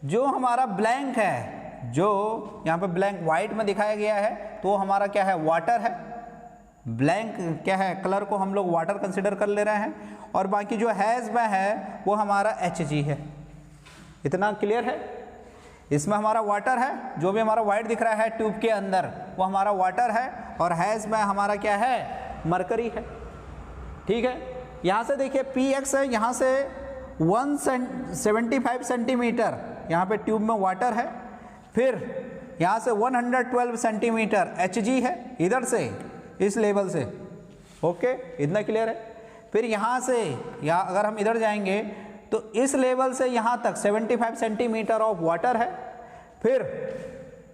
[SPEAKER 1] जो हमारा ब्लैंक है, जो यहाँ पे ब्लैंक वाइट में दिखाया गया है, तो हमारा क्या है, वाटर है। ब्लैंक क्या है, कलर को हम लोग वाटर कंसिडर कर ले रहे हैं, और बाकी जो हैज़ में है वो हमारा Hg है। इतना क्लियर है। इसमें हमारा वाटर है, जो भी हमारा वाइट दिख रहा है ट्यूब के अंदर वो हमारा वाटर है, और हैज़ में हमारा क्या है, मरकरी है। ठीक है, यहाँ से देखिए Px है, यहाँ से 175 सेंटीमीटर यहाँ पे ट्यूब में वाटर है, फिर यहाँ से 112 सेंटीमीटर Hg है, इधर से इस लेवल से। ओके, इतना क्लियर है। फिर यहाँ से अगर हम इधर जाएंगे तो इस लेवल से यहाँ तक 75 सेंटीमीटर ऑफ वाटर है, फिर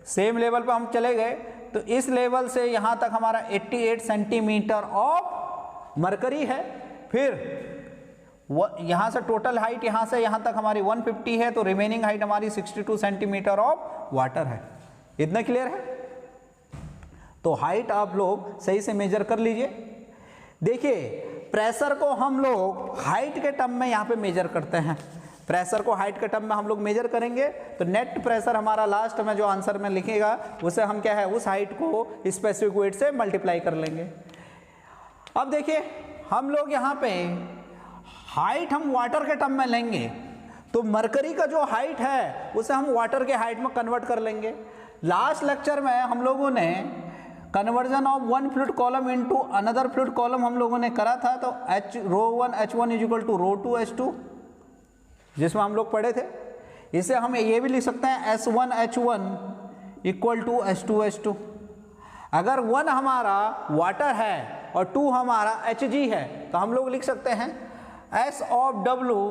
[SPEAKER 1] सेम लेवल पे हम चले गए तो इस लेवल से यहाँ तक हमारा 88 सेंटीमीटर ऑफ मरकरी है, फिर यहाँ से टोटल हाइट यहाँ से यहाँ तक हमारी 150 है, तो रिमेनिंग हाइट हमारी 62 सेंटीमीटर ऑफ वाटर है। इतना क्लियर है। तो हाइट आप लोग सही से मेजर कर लीजिए। देखिए प्रेशर को हम लोग हाइट के टर्म में यहाँ पे मेजर करते हैं। प्रेशर को हाइट के टर्म में हम लोग मेजर करेंगे तो नेट प्रेशर हमारा लास्ट में जो आंसर में लिखेगा उसे हम क्या है, उस हाइट को स्पेसिफिक वेट से मल्टीप्लाई कर लेंगे। अब देखिए हम लोग यहाँ पे हाइट हम वाटर के टर्म में लेंगे तो मरकरी का जो हाइट है उसे हम वाटर के हाइट में कन्वर्ट कर लेंगे। लास्ट लेक्चर में हम लोगों ने conversion of one fluid column into another fluid column हम लोगों ने करा था, तो ρ1 H1 is equal to ρ2 H2 जिसमें हम लोग पढ़े थे। इसे हम ये भी लिख सकते हैं S1 H1 equal to S2 H2। अगर 1 हमारा वाटर है और 2 हमारा Hg है तो हम लोग लिख सकते हैं S of W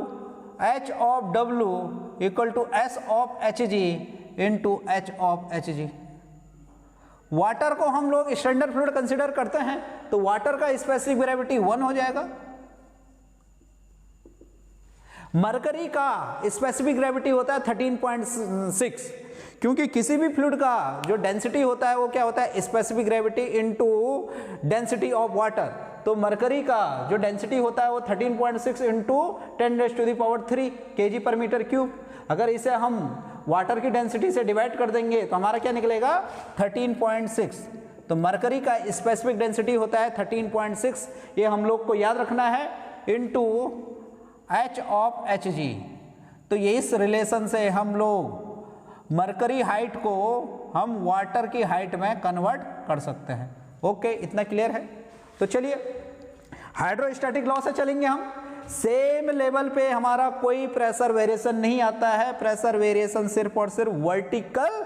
[SPEAKER 1] H of W equal to S of Hg into H of Hg। Water को हम लोग स्टैंडर्ड फ्लूइड कंसीडर करते हैं तो वाटर का स्पेसिफिक ग्रेविटी 1 हो जाएगा। मरकरी का स्पेसिफिक ग्रेविटी होता है 13.6, क्योंकि किसी भी फ्लूइड का जो डेंसिटी होता है वो क्या होता है, specific gravity into density of water. तो मरकरी का जो डेंसिटी होता है वो 13.6 into 10⁻³ kg per metre cube. अगर इसे हम वाटर की डेंसिटी से डिवाइड कर देंगे तो हमारा क्या निकलेगा 13.6। तो मरकरी का स्पेसिफिक डेंसिटी होता है 13.6, ये हम लोग को याद रखना है, इनटू H ऑफ Hg। तो ये इस रिलेशन से हम लोग मरकरी हाइट को हम वाटर की हाइट में कन्वर्ट कर सकते हैं। ओके, इतना क्लियर है। तो चलिए हाइड्रोस्टैटिक लॉ से चलेंगे हम। सेम लेवल पे हमारा कोई प्रेशर वेरिएशन नहीं आता है, प्रेशर वेरिएशन सिर्फ और सिर्फ वर्टिकल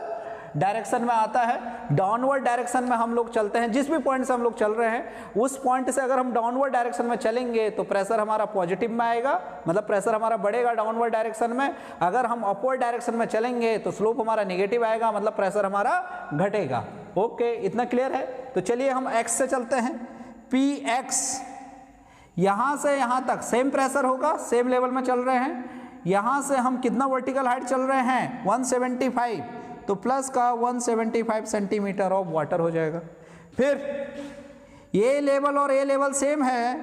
[SPEAKER 1] डायरेक्शन में आता है। डाउनवर्ड डायरेक्शन में हम लोग चलते हैं, जिस भी पॉइंट से हम लोग चल रहे हैं उस पॉइंट से अगर हम डाउनवर्ड डायरेक्शन में चलेंगे तो प्रेशर हमारा पॉजिटिव में आएगा, मतलब प्रेशर हमारा बढ़ेगा डाउनवर्ड डायरेक्शन में। अगर हम अपवर्ड डायरेक्शन में चलेंगे तो स्लोप हमारा नेगेटिव आएगा, मतलब प्रेशर हमारा घटेगा। ओके, इतना क्लियर है। तो चलिए हम x से चलते हैं। Px यहाँ से यहाँ तक सेम प्रेशर होगा, सेम लेवल में चल रहे हैं। यहाँ से हम कितना वर्टिकल हाइट चल रहे हैं 175, तो प्लस का 175 सेंटीमीटर ऑफ वाटर हो जाएगा। फिर ये लेवल और ये लेवल सेम है,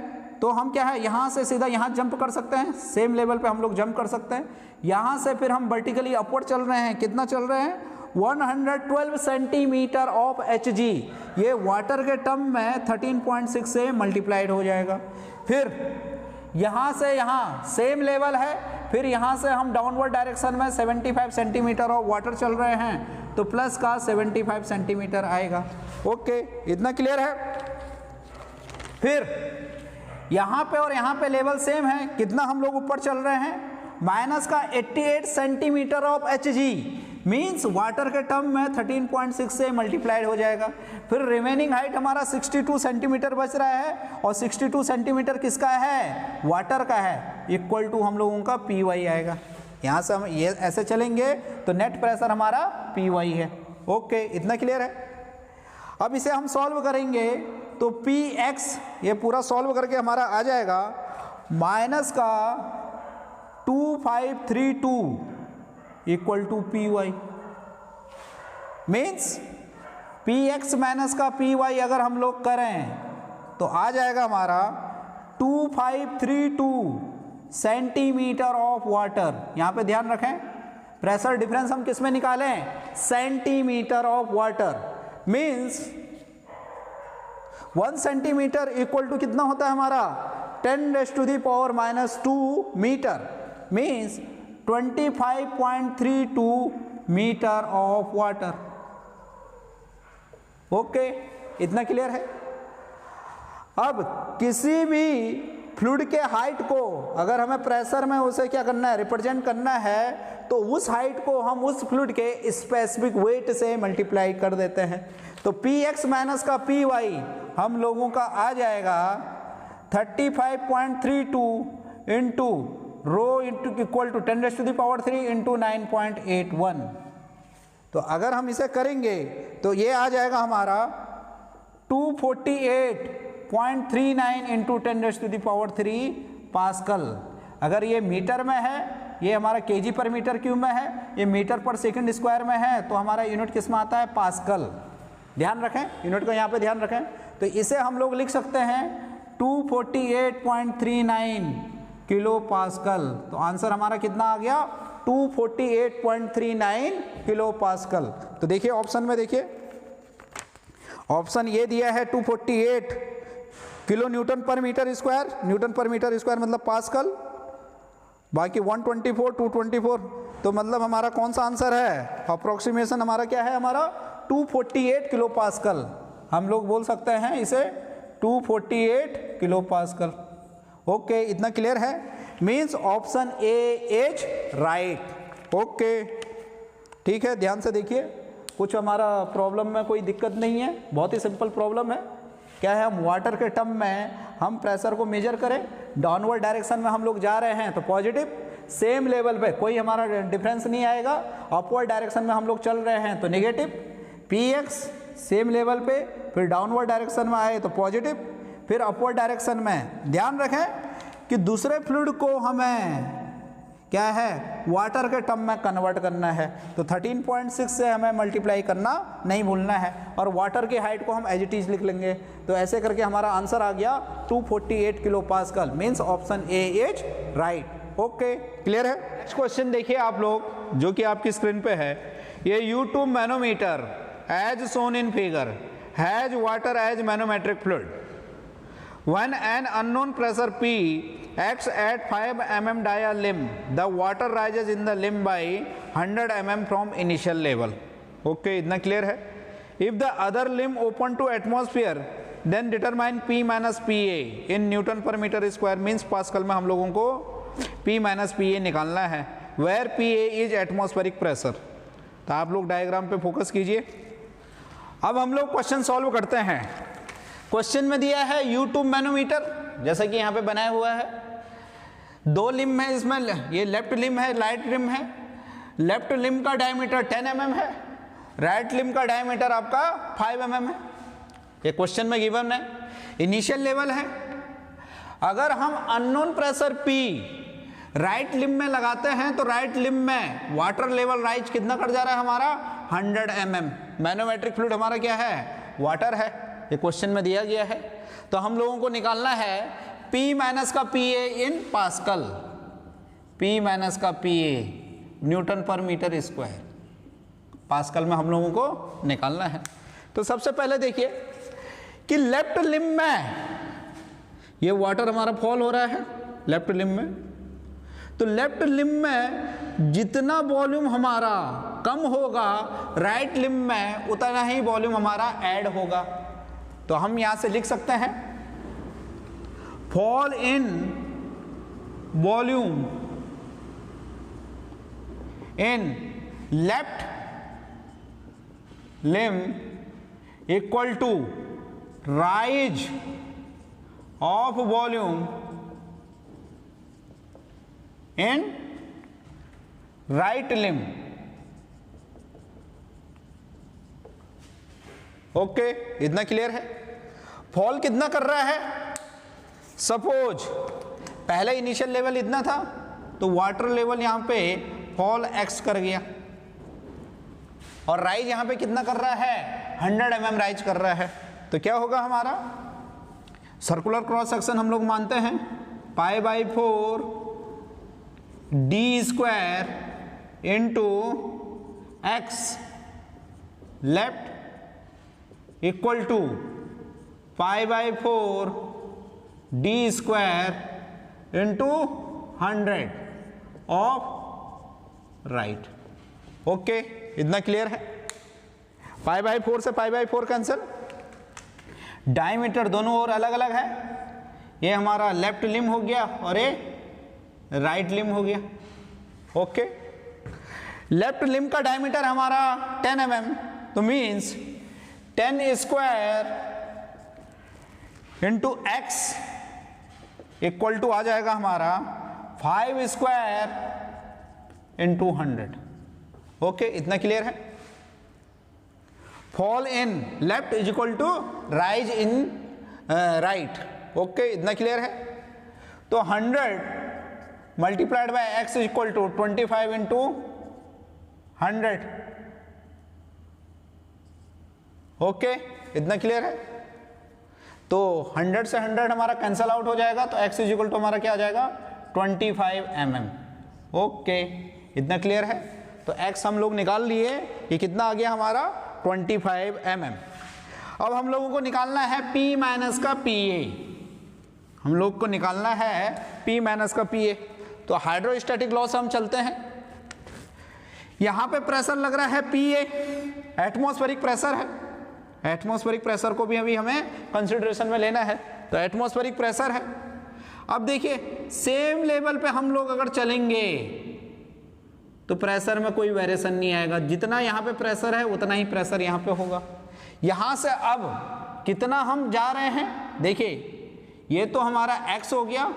[SPEAKER 1] तो हम क्या है यहाँ से सीधा यहाँ जंप कर सकते हैं, सेम लेवल पे हम लोग जंप कर सकते हैं। यहाँ से फिर हम वर्टिकली अपवर्ड चल रहे हैं, कितना चल रहे हैं 112 सेंटीमीटर ऑफ Hg, ये वाटर के टर्म में 13.6 से मल्टीप्लाइड हो जाएगा। फिर यहाँ से यहाँ सेम लेवल है, फिर यहाँ से हम डाउनवर्ड डायरेक्शन में 75 सेंटीमीटर ऑफ वाटर चल रहे हैं, तो प्लस का 75 सेंटीमीटर आएगा। ओके, इतना क्लियर है। फिर यहाँ पे और यहाँ पे लेवल सेम है, कितना हम लोग ऊपर चल रहे हैं माइनस का 88 centimetre of Hg, means water के टर्म में 13.6 से मल्टीप्लाइड हो जाएगा। फिर रिमेनिंग हाइट हमारा 62 सेंटीमीटर बच रहा है, और 62 सेंटीमीटर किसका है वाटर का है, इक्वल टू हम लोगों का Py आएगा। यहाँ से हम ये ऐसे चलेंगे तो नेट प्रेशर हमारा Py है। ओके, इतना क्लियर है। अब इसे हम सॉल्व करेंगे तो Px ये पूरा सॉल्व करके हमारा आ जाएगा माइनस का 2532 equal to Py, means Px minus का Py अगर हम लोग करें तो आ जाएगा हमारा 2532 सेंटीमीटर ऑफ वाटर। यहाँ पे ध्यान रखें, प्रेशर डिफरेंस हम किस में निकालें centimetre of water, means 1 centimetre equal to कितना होता है हमारा 10⁻⁻² metre, means 25.32 metre of water. Okay, इतना क्लियर है। अब किसी भी फ्लूइड के हाइट को अगर हमें प्रेशर में उसे क्या करना है रिप्रेजेंट करना है, तो उस हाइट को हम उस फ्लूइड के स्पेसिफिक वेट से मल्टीप्लाई कर देते हैं। तो Px माइनस का Py हम लोगों का आ जाएगा 35.32 into rho into equal to 10⁻³ into 9.81। तो अगर हम इसे करेंगे तो ये आ जाएगा हमारा 248.39 इंटू 10⁻³ पास्कल। अगर ये मीटर में है, ये हमारा kg पर मीटर क्यूब में है, ये मीटर पर सेकंड स्क्वायर में है, तो हमारा यूनिट किस में आता है पास्कल। ध्यान रखें, यूनिट का यहाँ पे ध्यान रखें। तो इसे हम लोग लिख सकते हैं 248.39 किलो पास्कल। तो आंसर हमारा कितना आ गया 248.39 किलो पास्कल। तो देखिए ऑप्शन में, देखिए ऑप्शन ये दिया है 248 किलो न्यूटन पर मीटर स्क्वायर, न्यूटन पर मीटर स्क्वायर मतलब पास्कल, बाकी 124 224, तो मतलब हमारा कौन सा आंसर है अप्रोक्सीमेशन हमारा क्या है हमारा 248 किलो पास्कल। हम लोग बोल सकते हैं इसे 248 किलो पास्कल। ओके, इतना क्लियर है, means option A is right. Okay, ठीक है, ध्यान से देखिए, कुछ हमारा प्रॉब्लम में कोई दिक्कत नहीं है, बहुत ही सिंपल प्रॉब्लम है। क्या है, हम वाटर के टर्म में हम प्रेशर को मेजर करें, डाउनवर्ड डायरेक्शन में हम लोग जा रहे हैं तो पॉजिटिव, सेम लेवल पे कोई हमारा डिफरेंस नहीं आएगा। अपवर्ड डायरेक्शन में हम लोग चल रहे हैं तो नेगेटिव, Px सेम लेवल पे, फिर डाउनवर्ड डायरेक्शन में आए तो पॉजिटिव, फिर अपवर्ड डायरेक्शन में। ध्यान रखें कि दूसरे फ्लूइड को हमें क्या है वाटर के टर्म में कन्वर्ट करना है, तो 13.6 से हमें मल्टीप्लाई करना नहीं भूलना है, और वाटर की हाइट को हम एज इट इज लिख लेंगे। तो ऐसे करके हमारा आंसर आ गया 248 kilo pascal, means option A is right. Okay, clear है। नेक्स्ट क्वेश्चन देखिए आप लोग, जो कि आपकी स्क्रीन पे है। ये U2 manometer as shown in figure has water as manometric fluid. When an unknown pressure P acts at 5 mm dia limb, the water rises in the limb by 100 mm from initial level. Okay, इतना clear है। If the other limb open to atmosphere, then determine P minus PA in Newton per meter square, means pascal में हम लोगों को P minus PA निकालना है, where PA is atmospheric pressure। तो आप लोग डायग्राम पे फोकस कीजिए। अब हम लोग क्वेश्चन सॉल्व करते हैं। क्वेश्चन में दिया है U2 मैनोमीटर, जैसा कि यहाँ पे बनाया हुआ है, दो लिम्ब है इसमें, ये लेफ्ट लिम्ब है, राइट लिम्ब है। लेफ्ट लिम्ब का डायमीटर 10 mm है राइट लिम्ब का डायमीटर आपका 5 mm है, ये क्वेश्चन में गिवन है, इनिशियल लेवल है। अगर हम unknown pressure P right limb में लगाते हैं तो राइट लिम्ब में वाटर लेवल राइज कितना कर जा रहा है हमारा 100 mm। मैनोमेट्रिक फ्लूइड हमारा क्या है, वाटर है, ये क्वेश्चन में दिया गया है। तो हम लोगों को निकालना है P माइनस का PA इन पास्कल, P माइनस का PA न्यूटन पर मीटर स्क्वायर, पास्कल में हम लोगों को निकालना है। तो सबसे पहले देखिए कि लेफ्ट लिम्ब में ये वाटर हमारा फॉल हो रहा है लेफ्ट लिम्ब में, तो लेफ्ट लिम्ब में जितना वॉल्यूम हमारा कम होगा राइट लिम्ब में उतना ही वॉल्यूम हमारा ऐड होगा। तो हम यहां से लिख सकते हैं fall in volume in left limb equal to rise of volume in right limb. Okay, इतना क्लियर है। फॉल कितना कर रहा है, सपोज पहले इनिशियल लेवल इतना था तो वाटर लेवल यहां पे फॉल x कर गया, और राइज यहां पे कितना कर रहा है 100 mm राइज कर रहा है। तो क्या होगा हमारा सर्कुलर क्रॉस सेक्शन हम लोग मानते हैं π/4 d square into x left equal to π/4 d square into 100 of right. Okay, इतना क्लियर है। π/4 से π/4 कैंसिल, डायमीटर दोनों ओर अलग अलग है, ये हमारा लेफ्ट लिम्ब हो गया और ये राइट लिम्ब हो गया। ओके, लेफ्ट लिम्ब का डायमीटर हमारा 10 mm, तो means 10 square into x equal to आ जाएगा हमारा 5 स्क्वायर इंटू 100। ओके, इतना क्लियर है। Fall in left is equal to rise in right. Okay, इतना क्लियर है। तो 100 multiplied by x is equal to 25 into 100। Okay, इतना क्लियर है। तो 100 से 100 हमारा कैंसल आउट हो जाएगा, तो x इज इक्वल टू हमारा क्या आ जाएगा 25 mm। ओके, इतना क्लियर है। तो x हम लोग निकाल लिए, ये कितना आ गया हमारा 25 mm। अब हम लोगों को निकालना है P माइनस का PA, हम लोग को निकालना है P माइनस का PA। तो हाइड्रोस्टैटिक लॉ से हम चलते हैं। यहां पे प्रेशर लग रहा है PA, एटमॉस्फेरिक प्रेशर है, एटमॉस्फेरिक प्रेशर को भी अभी हमें कंसिडरेशन में लेना है। तो एटमॉस्फेरिक प्रेशर है। अब देखिए सेम लेवल पे हम लोग अगर चलेंगे तो प्रेशर में कोई वेरिएशन नहीं आएगा, जितना यहाँ पे प्रेशर है उतना ही प्रेशर यहाँ पे होगा। यहाँ से अब कितना हम जा रहे हैं, देखिए ये तो हमारा x हो गया,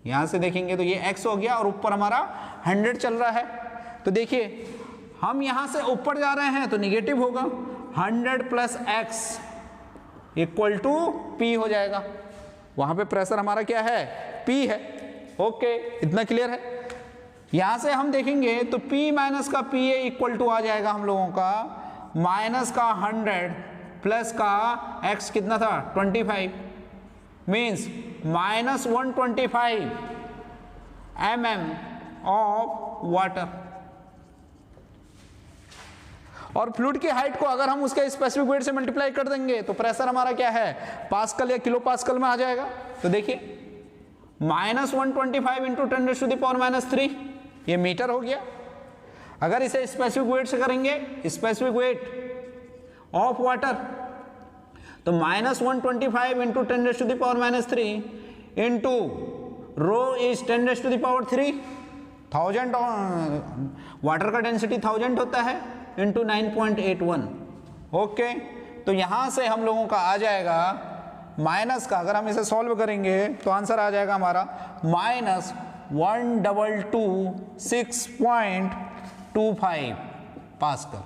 [SPEAKER 1] यहाँ से देखेंगे तो ये x हो गया और ऊपर हमारा 100 चल रहा है। तो देखिए हम यहाँ से ऊपर जा रहे हैं तो निगेटिव होगा, 100 plus x equal to P हो जाएगा। वहाँ पे प्रेशर हमारा क्या है P है। ओके, इतना क्लियर है। यहां से हम देखेंगे तो P माइनस का PA इक्वल टू आ जाएगा हम लोगों का माइनस का 100 प्लस का x कितना था 25, means minus 125 mm of water. और फ्लूइड की हाइट को अगर हम उसके स्पेसिफिक वेट से मल्टीप्लाई कर देंगे तो प्रेशर हमारा क्या है पास्कल या किलो पास्कल में आ जाएगा। तो देखिए माइनस 125 इंटू 10⁻⁻³ ये मीटर हो गया। अगर इसे स्पेसिफिक वेट से करेंगे, स्पेसिफिक वेट ऑफ वाटर, तो minus 125 into 10⁻³ into rho is 10⁻³ 1000, water का डेंसिटी 1000 होता है, इंटू 9.81। ओके, तो यहां से हम लोगों का आ जाएगा माइनस का, अगर हम इसे सॉल्व करेंगे तो आंसर आ जाएगा हमारा माइनस 1226.25 पास्कल।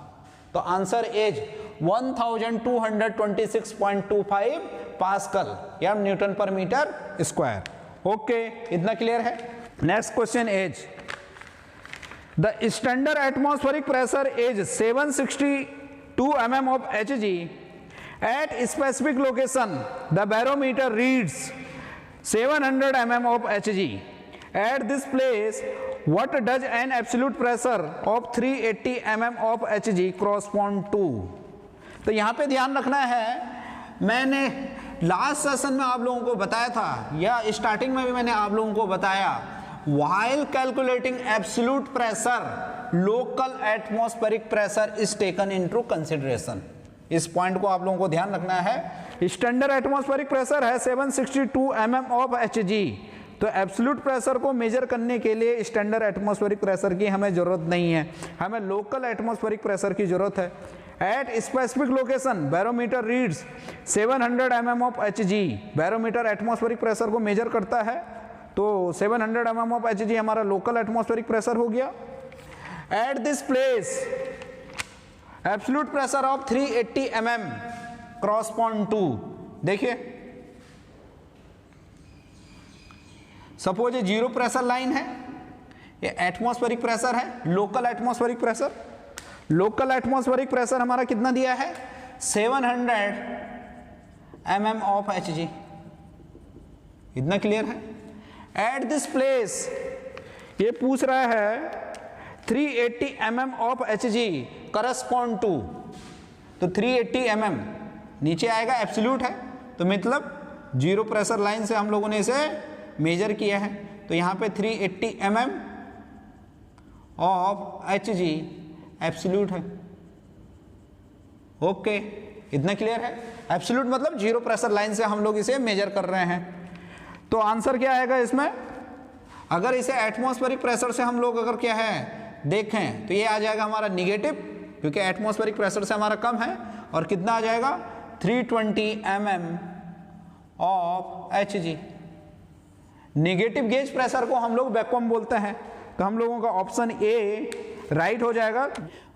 [SPEAKER 1] तो आंसर इज 1226.25 पास्कल या न्यूटन पर मीटर स्क्वायर। ओके, इतना क्लियर है। Next question is the standard atmospheric pressure is 762 mm of Hg at specific location. The barometer reads 700 mm of Hg. At this place, what does an absolute pressure of 380 mm of Hg correspond to? तो यहाँ पे ध्यान रखना है, मैंने last session में आप लोगों को बताया था या स्टार्टिंग में भी मैंने आप लोगों को बताया, while calculating absolute pressure, local atmospheric pressure is taken into consideration. इस पॉइंट को आप लोगों को ध्यान रखना है। स्टैंडर्ड एटमॉस्फेरिक प्रेशर है 762 mm ऑफ Hg, तो एब्सोल्यूट प्रेशर को मेजर करने के लिए स्टैंडर्ड एटमॉस्फेरिक प्रेशर की हमें जरूरत नहीं है, हमें लोकल एटमॉस्फेरिक प्रेशर की जरूरत है। At specific location barometer reads 700 mm of Hg, barometer atmospheric pressure को मेजर करता है, तो 700 mm ऑफ Hg हमारा लोकल एटमॉस्फेरिक प्रेशर हो गया। At this place absolute pressure of 380 mm correspond to, देखिए सपोज ये जीरो प्रेशर लाइन है, ये एटमॉस्फेरिक प्रेशर है, local atmospheric pressure, local atmospheric pressure हमारा कितना दिया है 700 mm ऑफ Hg, इतना क्लियर है। एट दिस प्लेस ये पूछ रहा है 380 mm of Hg correspond to, तो 380 mm नीचे आएगा, एब्सोल्यूट है, तो मतलब जीरो प्रेशर लाइन से हम लोगों ने इसे मेजर किया है, तो यहाँ पे 380 mm ऑफ Hg एब्सोल्यूट है। ओके, इतना क्लियर है। एब्सोल्यूट मतलब जीरो प्रेशर लाइन से हम लोग इसे मेजर कर रहे हैं, तो आंसर क्या आएगा इसमें, अगर इसे एटमॉस्फेरिक प्रेशर से हम लोग अगर क्या है देखें तो ये आ जाएगा हमारा निगेटिव, क्योंकि एटमॉस्फेरिक प्रेशर से हमारा कम है, और कितना आ जाएगा 320 mm of Hg। Negative gauge pressure को हम लोग वैक्यूम बोलते हैं, तो हम लोगों का ऑप्शन ए राइट हो जाएगा।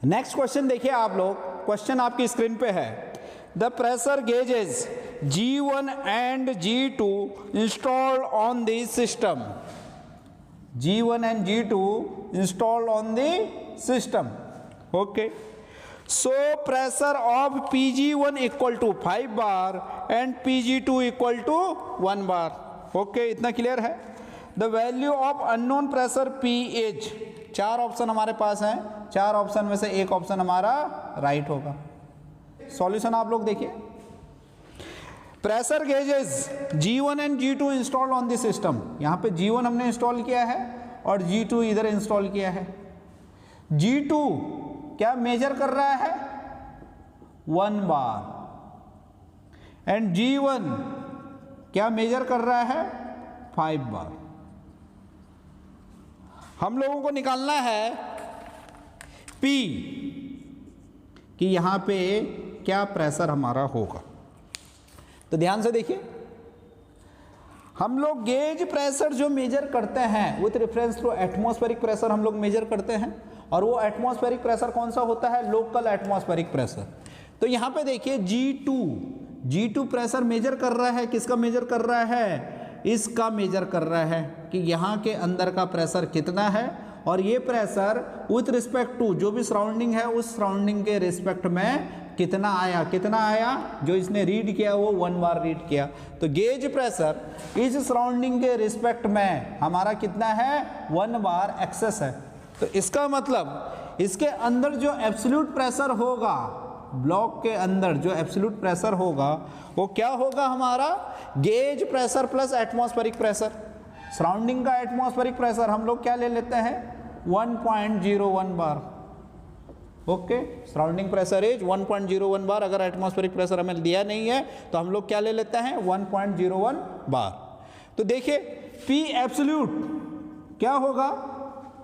[SPEAKER 1] नेक्स्ट क्वेश्चन देखिए आप लोग, क्वेश्चन आपकी स्क्रीन पे है, the pressure gauges G1 and G2 installed on the system, G1 and G2 installed on the system, okay, so pressure of Pg1 equal to 5 bar and Pg2 equal to 1 bar, okay, इतना clear है। The value of unknown pressure P is, चार option हमारे पास हैं, चार option में से एक option हमारा राइट होगा। सॉल्यूशन आप लोग देखिए, pressure gauges G1 and G2 install on the system, यहाँ पे G1 हमने इंस्टॉल किया है और G2 इधर इंस्टॉल किया है। G2 क्या मेजर कर रहा है 1 बार, एंड G1 क्या मेजर कर रहा है 5 बार। हम लोगों को निकालना है P कि यहां पे क्या प्रेशर हमारा होगा, तो ध्यान से देखिए, हम लोग गेज प्रेशर जो मेजर करते हैं with reference to atmospheric pressure हम लोग मेजर करते हैं, और वो एटमॉस्फेरिक प्रेशर कौन सा होता है, लोकल एटमॉस्फेरिक प्रेशर। तो यहाँ पे देखिए G2 प्रेशर मेजर कर रहा है, किसका मेजर कर रहा है, इसका मेजर कर रहा है कि यहाँ के अंदर का प्रेशर कितना है, और ये प्रेशर विथ रिस्पेक्ट टू जो भी सराउंडिंग है उस सराउंडिंग के रिस्पेक्ट में कितना आया, जो इसने रीड किया वो 1 बार रीड किया। तो गेज प्रेशर इस सराउंडिंग के रिस्पेक्ट में हमारा कितना है 1 बार एक्सेस है। तो इसका मतलब इसके अंदर जो एब्सोल्यूट प्रेशर होगा, ब्लॉक के अंदर जो एब्सोल्यूट प्रेशर होगा वो क्या होगा, हमारा gauge pressure plus atmospheric pressure. Surrounding का एटमॉस्फेरिक प्रेशर हम लोग क्या ले लेते हैं 1.01 बार, ओके, सराउंडिंग प्रेशर इज 1.01 बार। अगर एटमॉस्फेरिक प्रेशर हमें दिया नहीं है तो हम लोग क्या ले लेते हैं 1.01 बार। तो देखिए P एब्सोल्यूट क्या होगा,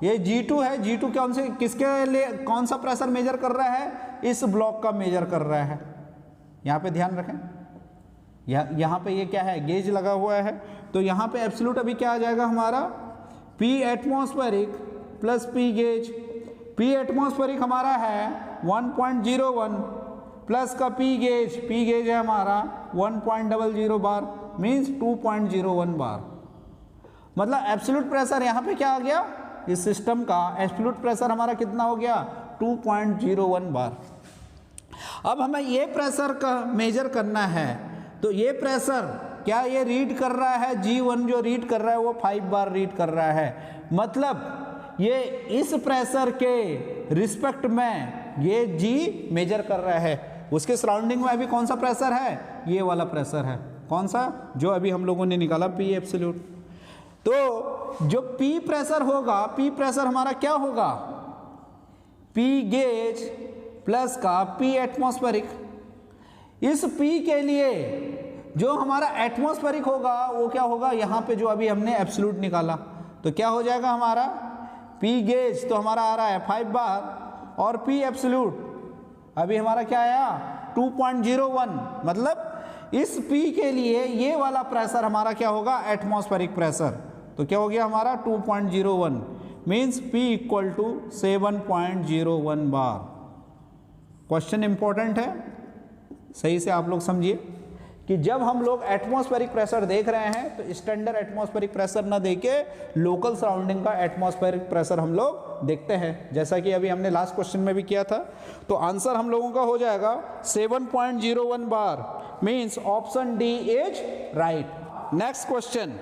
[SPEAKER 1] ये G2 है, G2 किसके लिए कौन सा प्रेशर मेजर कर रहा है, इस ब्लॉक का मेजर कर रहा है। यहाँ पे ध्यान रखें, यहाँ पे ये क्या है गेज लगा हुआ है, तो यहाँ पे एब्सोल्यूट अभी क्या आ जाएगा हमारा P atmospheric plus P gauge. P atmospheric हमारा है 1.01 प्लस का पी गेज है हमारा 1.00 बार मीन्स 2.01 बार। मतलब एब्सोल्यूट प्रेशर यहाँ पे क्या आ गया, इस सिस्टम का एब्सोल्यूट प्रेशर हमारा कितना हो गया 2.01 बार। अब हमें ये प्रेशर का मेजर करना है, तो ये प्रेशर क्या ये रीड कर रहा है, G1 जो रीड कर रहा है वो 5 बार रीड कर रहा है। मतलब ये इस प्रेशर के रिस्पेक्ट में ये G मेजर कर रहा है। उसके सराउंडिंग में अभी कौन सा प्रेशर है, ये वाला प्रेशर है। कौन सा, जो अभी हम लोगों ने निकाला P एब्सोल्यूट। तो जो P प्रेशर होगा, P प्रेशर हमारा क्या होगा, P गेज प्लस का P एटमॉस्फेरिक। इस P के लिए जो हमारा एटमॉस्फेरिक होगा वो क्या होगा, यहाँ पे जो अभी हमने एब्सोल्यूट निकाला तो क्या हो जाएगा हमारा P गेज तो हमारा आ रहा है 5 बार और P एब्सोल्यूट अभी हमारा क्या आया 2.01। मतलब इस P के लिए ये वाला प्रेशर हमारा क्या होगा एटमॉस्फेरिक प्रेशर। तो क्या हो गया हमारा 2.01 means P equal to 7.01 bar. Question important है, सही से आप लोग समझिए कि जब हम लोग एटमॉस्फेरिक प्रेशर देख रहे हैं तो स्टैंडर्ड एटमॉस्फेरिक प्रेशर ना देके लोकल सराउंडिंग का एटमॉस्फेरिक प्रेशर हम लोग देखते हैं, जैसा कि अभी हमने लास्ट क्वेश्चन में भी किया था। तो आंसर हम लोगों का हो जाएगा 7.01 bar means option D is right. Next question,